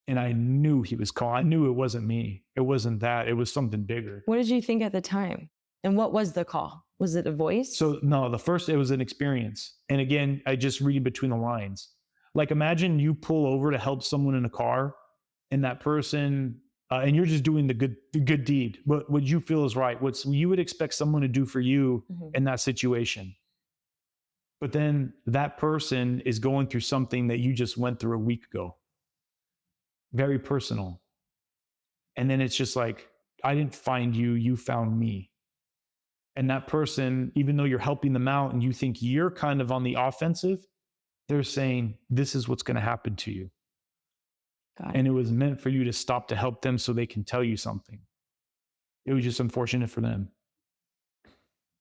And I knew he was calling. I knew it wasn't me. It wasn't that. It was something bigger. What did you think at the time? And what was the call? Was it a voice? So no, it was an experience. And again, I just read between the lines. Like imagine you pull over to help someone in a car, and that person, and you're just doing the good deed. What you feel is right. What you would expect someone to do for you in that situation. But then that person is going through something that you just went through a week ago. Very personal. And then it's just like, I didn't find you, you found me. And that person, even though you're helping them out and you think you're kind of on the offensive, they're saying, this is what's going to happen to you. And it was meant for you to stop to help them so they can tell you something. It was just unfortunate for them.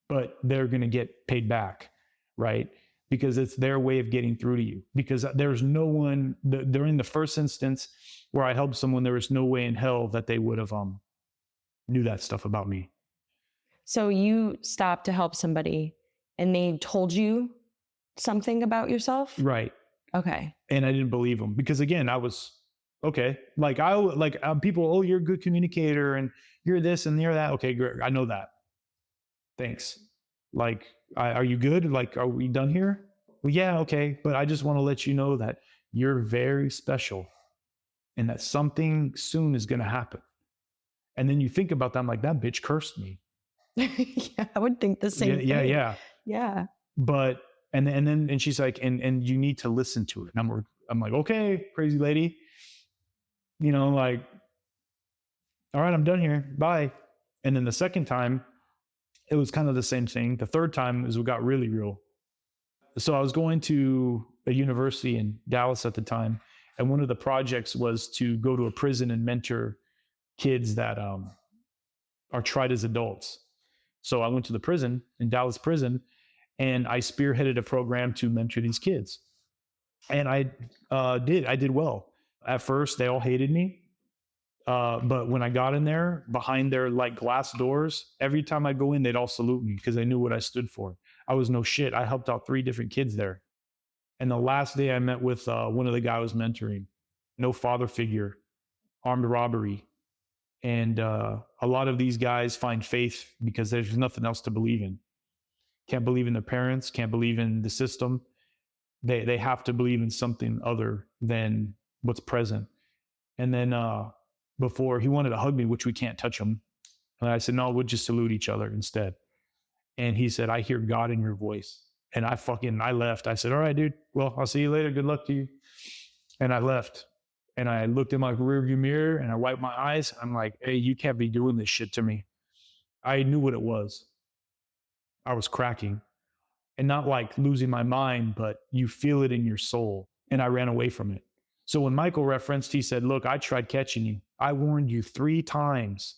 But they're going to get paid back, right? Because it's their way of getting through to you. Because there's no one, during the first instance where I helped someone, there was no way in hell that they would have knew that stuff about me. So you stopped to help somebody and they told you something about yourself? Right. Okay. And I didn't believe them because again, I was, okay. People, oh, you're a good communicator and you're this and you're that. Okay, great. I know that. Thanks. Are you good? Are we done here? Well, yeah, okay. But I just want to let you know that you're very special and that something soon is going to happen. And then you think about that, I'm like, that bitch cursed me. Yeah, I would think the same Yeah, thing. yeah. Yeah. But and she's like, and you need to listen to it. And I'm like, okay, crazy lady. Like, all right, I'm done here. Bye. And then the second time, it was kind of the same thing. The third time is what got really real. So I was going to a university in Dallas at the time, and one of the projects was to go to a prison and mentor kids that are tried as adults. So I went to the prison, in Dallas prison, and I spearheaded a program to mentor these kids. And I did well. At first, they all hated me. But when I got in there, behind their like glass doors, every time I go in, they'd all salute me because they knew what I stood for. I was no shit. I helped out 3 different kids there. And the last day I met with one of the guys I was mentoring, no father figure, armed robbery. And a lot of these guys find faith because there's nothing else to believe in. Can't believe in their parents, can't believe in the system. They have to believe in something other than what's present. And then before he wanted to hug me, which we can't touch him. And I said, no, we'll just salute each other instead. And he said, I hear God in your voice. And I left. I said, all right, dude. Well, I'll see you later. Good luck to you. And I left. And I looked in my rearview mirror and I wiped my eyes. I'm like, hey, you can't be doing this shit to me. I knew what it was. I was cracking. And not like losing my mind, but you feel it in your soul. And I ran away from it. So when Michael referenced, he said, look, I tried catching you. I warned you 3 times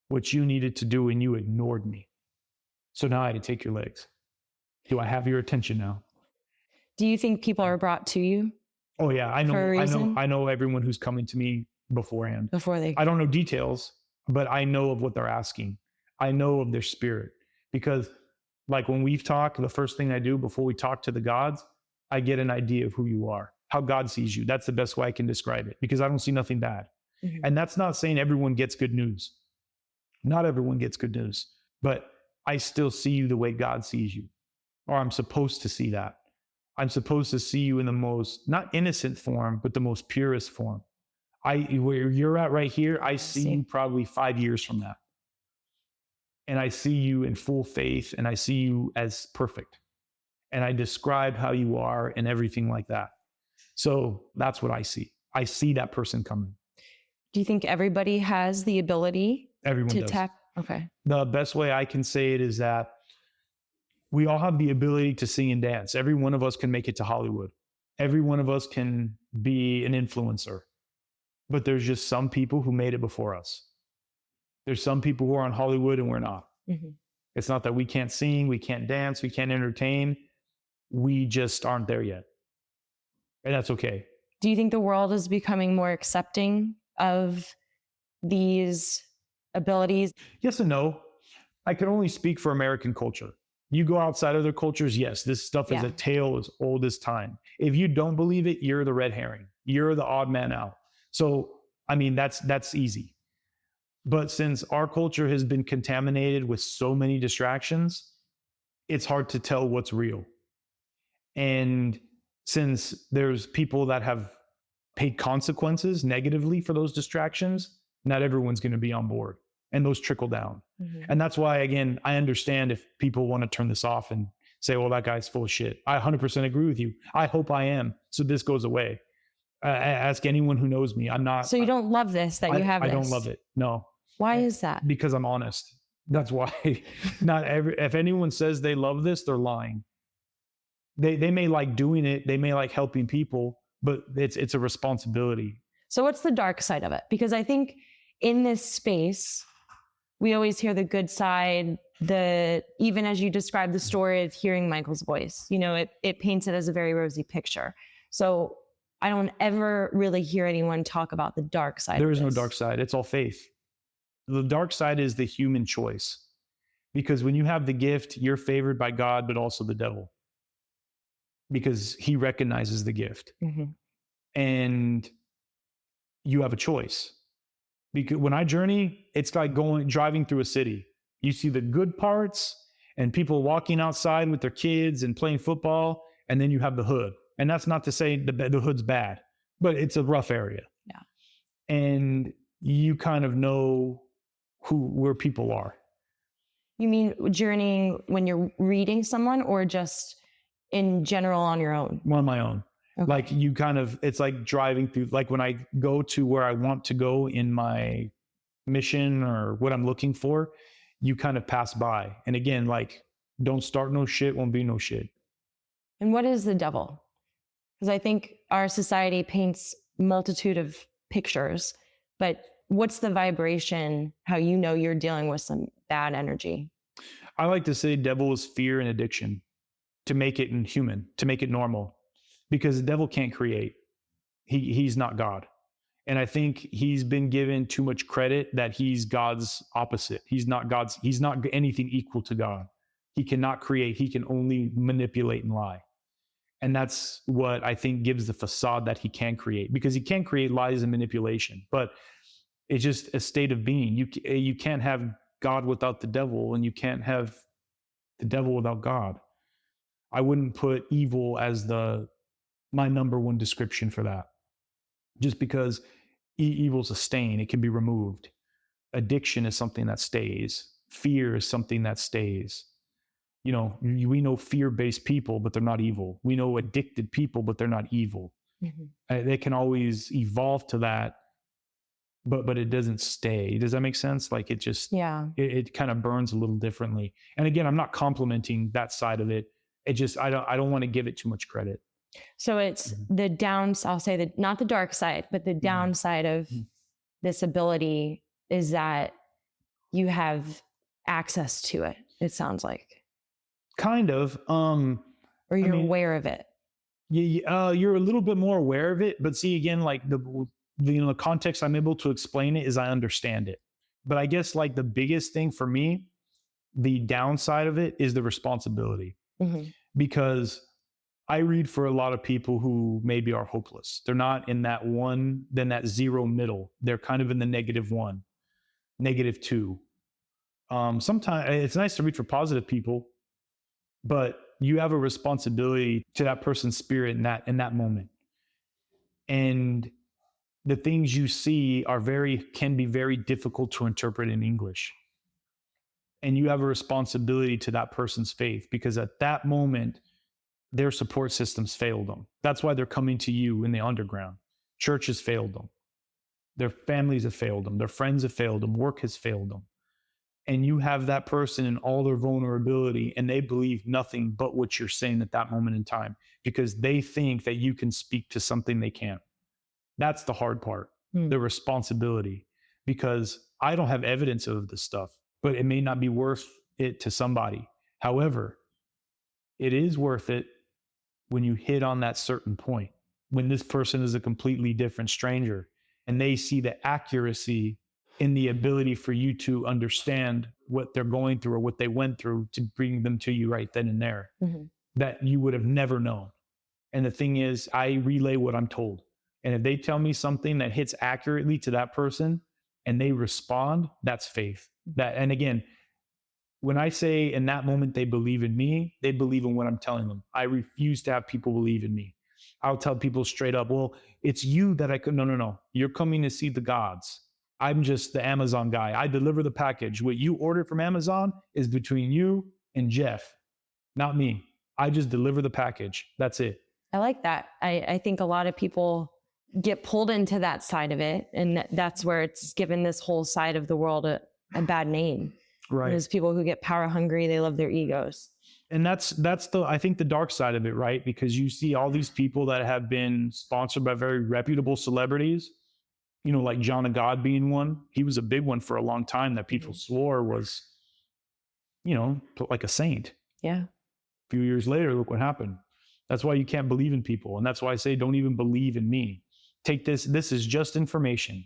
what you needed to do and you ignored me. So now I had to take your legs. Do I have your attention now? Do you think people are brought to you? Oh yeah, I know everyone who's coming to me beforehand. I don't know details, but I know of what they're asking. I know of their spirit because like when we've talked, the first thing I do before we talk to the gods, I get an idea of who you are, how God sees you. That's the best way I can describe it because I don't see nothing bad. Mm-hmm. And that's not saying everyone gets good news. Not everyone gets good news, but I still see you the way God sees you, or I'm supposed to see that. I'm supposed to see you in the most, not innocent form, but the most purest form. Where you're at right here, I see you probably 5 years from that. And I see you in full faith and I see you as perfect. And I describe how you are and everything like that. So that's what I see. I see that person coming. Do you think everybody has the ability Everyone to does. tap? Okay. The best way I can say it is that we all have the ability to sing and dance. Every one of us can make it to Hollywood. Every one of us can be an influencer. But there's just some people who made it before us. There's some people who are in Hollywood and we're not. Mm-hmm. It's not that we can't sing, we can't dance, we can't entertain. We just aren't there yet. And that's okay. Do you think the world is becoming more accepting of these abilities? Yes and no. I can only speak for American culture. You go outside other cultures, yes, this stuff is a tale as old as time. If you don't believe it, you're the red herring. You're the odd man out. So, I mean, that's easy. But since our culture has been contaminated with so many distractions, it's hard to tell what's real. And since there's people that have paid consequences negatively for those distractions, not everyone's going to be on board. And those trickle down. Mm-hmm. And that's why, again, I understand if people want to turn this off and say, well, that guy's full of shit. I 100% agree with you. I hope I am. So this goes away. Ask anyone who knows me. I'm not. So you don't love this, that you have this? I don't love it. No. Why is that? Because I'm honest. That's why. If anyone says they love this, they're lying. They may like doing it. They may like helping people, but it's a responsibility. So what's the dark side of it? Because I think in this space, we always hear the good side, even as you describe the story of hearing Michael's voice, it paints it as a very rosy picture. So I don't ever really hear anyone talk about the dark side. There is no dark side. It's all faith. The dark side is the human choice. Because when you have the gift, you're favored by God, but also the devil. Because he recognizes the gift. Mm-hmm. And you have a choice. Because when I journey, it's like driving through a city. You see the good parts and people walking outside with their kids and playing football, and then you have the hood. And that's not to say the hood's bad, but it's a rough area. Yeah. And you kind of know where people are. You mean journeying when you're reading someone, or just in general on your own? On my own. Okay. Like you kind of, it's like driving through, like when I go to where I want to go in my mission or what I'm looking for, you kind of pass by. And again, like, don't start no shit, won't be no shit. And what is the devil? Because I think our society paints multitude of pictures, but what's the vibration, how you know you're dealing with some bad energy? I like to say devil is fear and addiction, to make it inhuman, to make it normal, because the devil can't create. He's not God. And I think he's been given too much credit that he's God's opposite. He's not anything equal to God. He cannot create. He can only manipulate and lie. And that's what I think gives the facade that he can create, because he can create lies and manipulation, but it's just a state of being. You can't have God without the devil, and you can't have the devil without God. I wouldn't put evil as my number one description for that, just because evil's a stain. It can be removed. Addiction is something that stays. Fear is something that stays. You know, we know fear-based people, but they're not evil. We know addicted people, but they're not evil. Mm-hmm. They can always evolve to that, but it doesn't stay. Does that make sense? Like it just, it kind of burns a little differently. And again, I'm not complimenting that side of it. It just, I don't want to give it too much credit. So it's the downside, I'll say that, not the dark side, but the downside of this ability is that you have access to it. It sounds like. Kind of. Or you're aware of it. You're a little bit more aware of it, but see, again, like the context I'm able to explain it is I understand it. But I guess like the biggest thing for me, the downside of it is the responsibility. Mm-hmm. Because I read for a lot of people who maybe are hopeless. They're not in that one, then that zero middle. They're kind of in the -1, -2. Sometimes it's nice to read for positive people, but you have a responsibility to that person's spirit in that moment. And the things you see can be very difficult to interpret in English. And you have a responsibility to that person's faith, because at that moment, their support systems failed them. That's why they're coming to you in the underground. Church has failed them. Their families have failed them. Their friends have failed them. Work has failed them. And you have that person in all their vulnerability, and they believe nothing but what you're saying at that moment in time, because they think that you can speak to something they can't. That's the hard part, the responsibility, because I don't have evidence of this stuff, but it may not be worth it to somebody. However, it is worth it when you hit on that certain point, when this person is a completely different stranger and they see the accuracy in the ability for you to understand what they're going through or what they went through to bring them to you right then and there, that you would have never known. And the thing is, I relay what I'm told. And if they tell me something that hits accurately to that person and they respond, that's faith. And again, when I say in that moment they believe in me, they believe in what I'm telling them. I refuse to have people believe in me. I'll tell people straight up, well, it's you that I could. No. You're coming to see the gods. I'm just the Amazon guy. I deliver the package. What you ordered from Amazon is between you and Jeff, not me. I just deliver the package. That's it. I like that. I think a lot of people get pulled into that side of it. And that's where it's given this whole side of the world a bad name. Right. There's people who get power hungry. They love their egos. And that's I think the dark side of it, right? Because you see all these people that have been sponsored by very reputable celebrities, like John of God being one. He was a big one for a long time that people swore was, like a saint. Yeah. A few years later, look what happened. That's why you can't believe in people. And that's why I say, don't even believe in me. Take this. This is just information,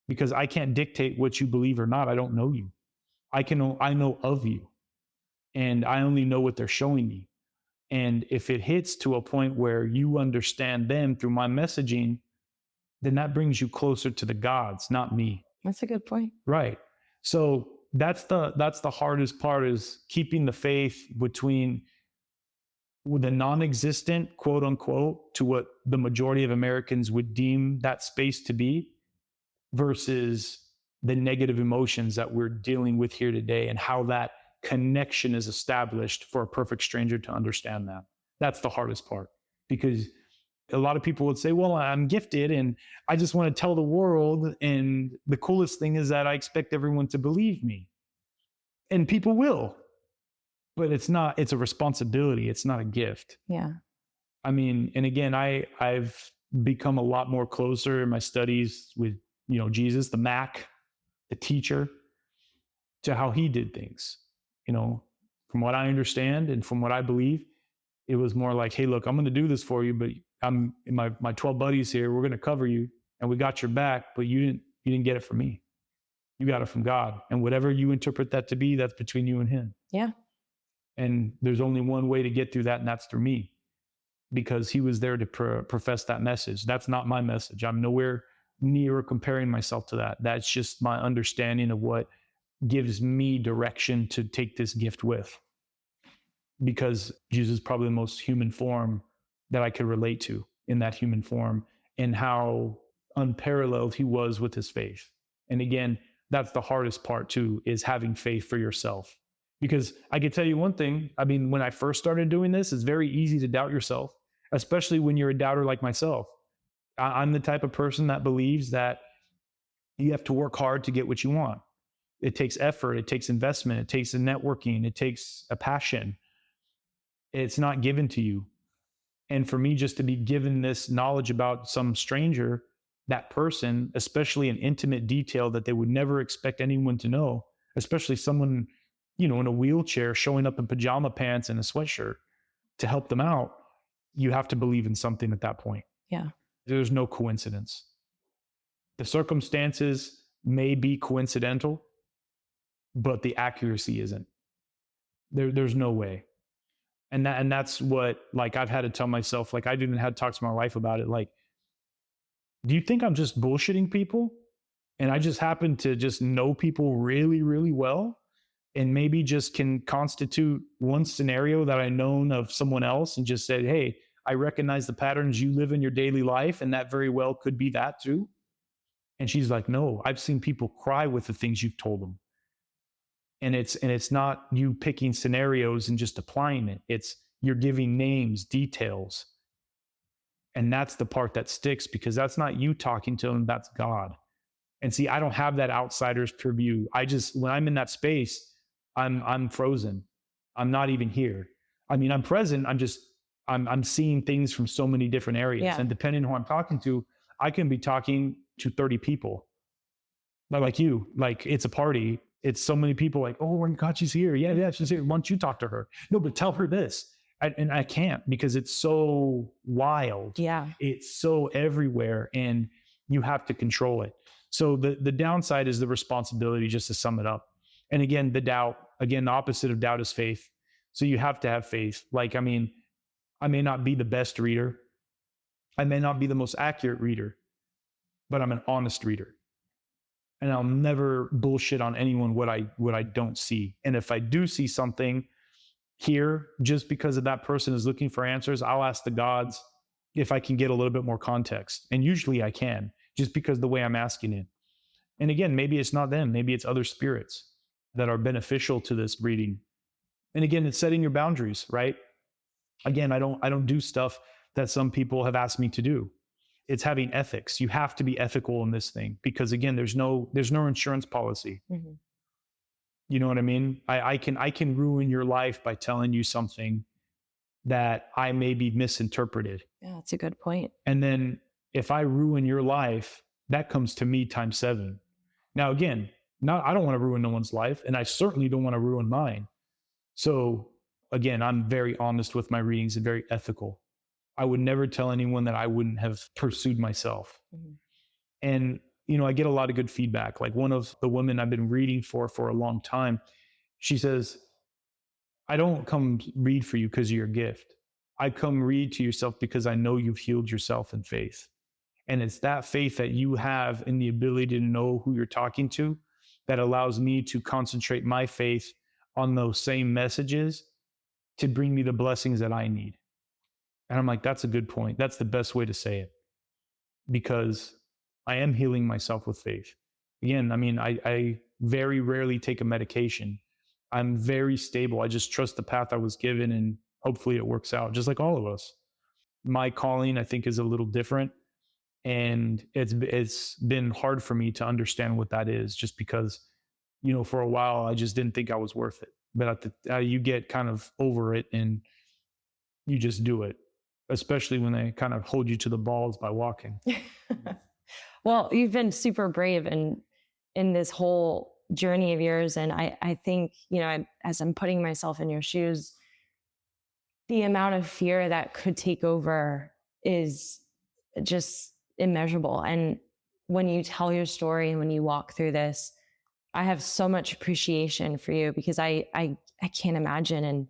because I can't dictate what you believe or not. I don't know you. I know of you, and I only know what they're showing me. And if it hits to a point where you understand them through my messaging, then that brings you closer to the gods, not me. That's a good point. Right. So that's the hardest part, is keeping the faith between the non-existent, quote unquote, to what the majority of Americans would deem that space to be, versus the negative emotions that we're dealing with here today and how that connection is established for a perfect stranger to understand that. That's the hardest part, because a lot of people would say, well, I'm gifted and I just want to tell the world. And the coolest thing is that I expect everyone to believe me. And people will, but it's a responsibility. It's not a gift. Yeah. I mean, and again, I've become a lot more closer in my studies with, Jesus, the Mac, the teacher, to how he did things. From what I understand and from what I believe, it was more like, hey, look, I'm going to do this for you, but I'm my 12 buddies here. We're going to cover you, and we got your back, but you didn't get it from me. You got it from God, and whatever you interpret that to be, that's between you and Him. Yeah. And there's only one way to get through that, and that's through me, because He was there to profess that message. That's not my message. I'm nowhere near comparing myself to that. That's just my understanding of what gives me direction to take this gift with, because Jesus is probably the most human form that I could relate to in that human form, and how unparalleled He was with His faith. And again, that's the hardest part too, is having faith for yourself. Because I can tell you one thing, I mean, when I first started doing this, it's very easy to doubt yourself, especially when you're a doubter like myself. I'm the type of person that believes that you have to work hard to get what you want. It takes effort, it takes investment, it takes a networking, it takes a passion. It's not given to you. And for me, just to be given this knowledge about some stranger, that person, especially an intimate detail that they would never expect anyone to know, especially someone, in a wheelchair showing up in pajama pants and a sweatshirt to help them out, you have to believe in something at that point. Yeah. There's no coincidence. The circumstances may be coincidental, but the accuracy isn't. There's no way. And that's what, like, I've had to tell myself, like, I didn't have to talk to my wife about it. Like, do you think I'm just bullshitting people? And I just happen to just know people really, really well, and maybe just can constitute one scenario that I known of someone else and just said, hey, I recognize the patterns you live in your daily life, and that very well could be that too. And she's like, no, I've seen people cry with the things you've told them. And it's not you picking scenarios and just applying it. It's you're giving names, details. And that's the part that sticks, because that's not you talking to them, that's God. And see, I don't have that outsider's purview. When I'm in that space, I'm frozen. I'm not even here. I mean, I'm present. I'm seeing things from so many different areas. Yeah. And depending on who I'm talking to, I can be talking to 30 people. Not like you, like it's a party. It's so many people like, oh my God, she's here. Yeah, she's here. Why don't you talk to her? No, but tell her this. And I can't, because it's so wild. Yeah. It's so everywhere, and you have to control it. So the downside is the responsibility, just to sum it up. And again, the doubt, the opposite of doubt is faith. So you have to have faith. Like, I mean, I may not be the best reader. I may not be the most accurate reader, but I'm an honest reader. And I'll never bullshit on anyone what I don't see. And if I do see something here, just because of that person is looking for answers, I'll ask the gods if I can get a little bit more context. And usually I can, just because the way I'm asking it. And again, maybe it's not them. Maybe it's other spirits that are beneficial to this reading. And again, it's setting your boundaries, right? Again, I don't do stuff that some people have asked me to do. It's having ethics. You have to be ethical in this thing, because again, there's no insurance policy. Mm-hmm. You know what I mean? I can ruin your life by telling you something that I may be misinterpreted. Yeah, that's a good point. And then if I ruin your life, that comes to me times 7. Now, again, I don't want to ruin no one's life, and I certainly don't want to ruin mine. So again, I'm very honest with my readings and very ethical. I would never tell anyone that I wouldn't have pursued myself. Mm-hmm. And, I get a lot of good feedback. Like one of the women I've been reading for a long time, she says, I don't come read for you because of your gift. I come read to yourself because I know you've healed yourself in faith. And it's that faith that you have in the ability to know who you're talking to that allows me to concentrate my faith on those same messages to bring me the blessings that I need. And I'm like, that's a good point. That's the best way to say it, because I am healing myself with faith. Again, I mean, I very rarely take a medication. I'm very stable. I just trust the path I was given, and hopefully it works out, just like all of us. My calling, I think, is a little different. And it's been hard for me to understand what that is, just because, for a while, I just didn't think I was worth it. But you get kind of over it and you just do it, especially when they kind of hold you to the balls by walking. Well, you've been super brave in this whole journey of yours. And I think, as I'm putting myself in your shoes, the amount of fear that could take over is just immeasurable. And when you tell your story and when you walk through this, I have so much appreciation for you, because I can't imagine. And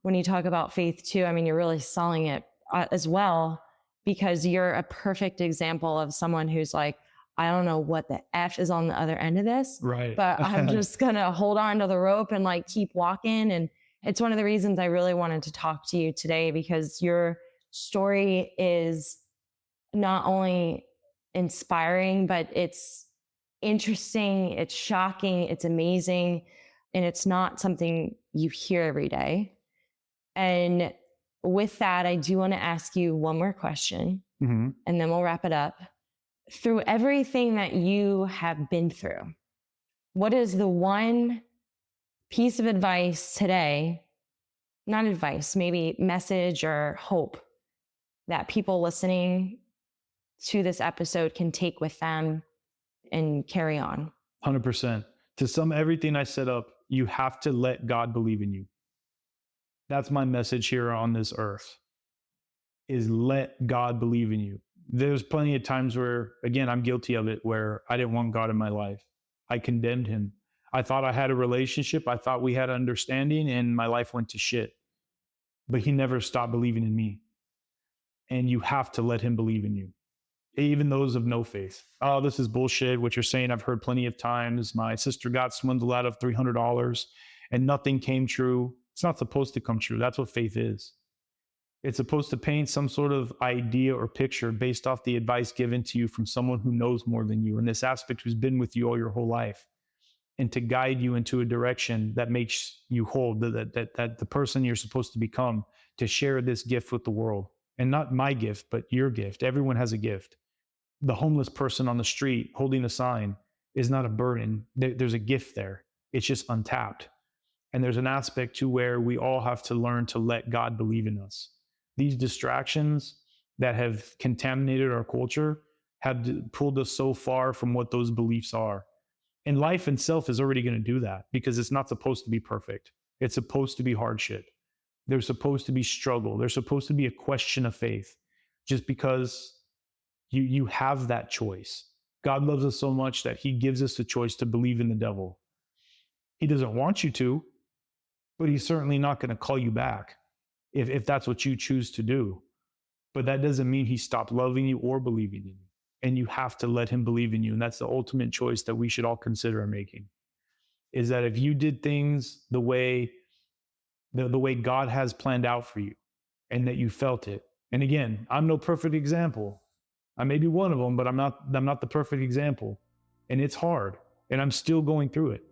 when you talk about faith too, I mean, you're really selling it as well, because you're a perfect example of someone who's like, I don't know what the F is on the other end of this, right? But I'm just going to hold on to the rope and like keep walking. And it's one of the reasons I really wanted to talk to you today, because your story is not only inspiring, but it's interesting, it's shocking, it's amazing, and it's not something you hear every day. And with that, I do want to ask you one more question, and then we'll wrap it up. Through everything that you have been through, what is the one piece of advice today, not advice, maybe message or hope, that people listening to this episode can take with them and carry on? 100%. To sum everything I set up, you have to let God believe in you. That's my message here on this earth, is let God believe in you. There's plenty of times where, again, I'm guilty of it, where I didn't want God in my life. I condemned him. I thought I had a relationship. I thought we had understanding, and my life went to shit. But he never stopped believing in me. And you have to let him believe in you. Even those of no faith. Oh, this is bullshit. What you're saying, I've heard plenty of times. My sister got swindled out of $300 and nothing came true. It's not supposed to come true. That's what faith is. It's supposed to paint some sort of idea or picture based off the advice given to you from someone who knows more than you, in this aspect, who's been with you all your whole life, and to guide you into a direction that makes you whole, that the person you're supposed to become, to share this gift with the world. And not my gift, but your gift. Everyone has a gift. The homeless person on the street holding a sign is not a burden. There's a gift there. It's just untapped. And there's an aspect to where we all have to learn to let God believe in us. These distractions that have contaminated our culture have pulled us so far from what those beliefs are. And life itself is already going to do that, because it's not supposed to be perfect. It's supposed to be hardship. There's supposed to be struggle. There's supposed to be a question of faith, just because you have that choice. God loves us so much that he gives us the choice to believe in the devil. He doesn't want you to, but he's certainly not going to call you back if that's what you choose to do. But that doesn't mean he stopped loving you or believing in you. And you have to let him believe in you. And that's the ultimate choice that we should all consider making, is that if you did things the way God has planned out for you, and that you felt it. And again, I'm no perfect example. I may be one of them, but I'm not the perfect example. And it's hard, and I'm still going through it.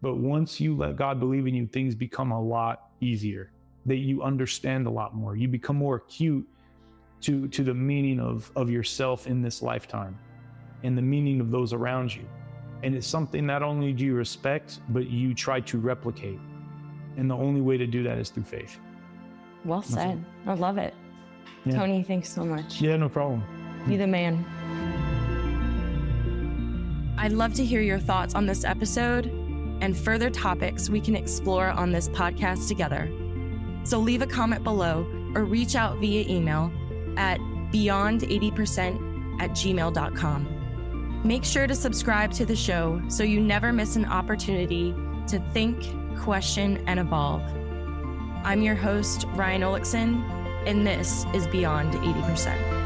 But once you let God believe in you, things become a lot easier, that you understand a lot more. You become more acute to the meaning of yourself in this lifetime, and the meaning of those around you. And it's something not only do you respect, but you try to replicate. And the only way to do that is through faith. Well said. I love it. Yeah. Tony, thanks so much. Yeah, no problem. You're the man. I'd love to hear your thoughts on this episode and further topics we can explore on this podcast together. So leave a comment below or reach out via email at beyond80%@gmail.com. Make sure to subscribe to the show so you never miss an opportunity to think, question, and evolve. I'm your host, Ryan Olekson, and this is Beyond 80%.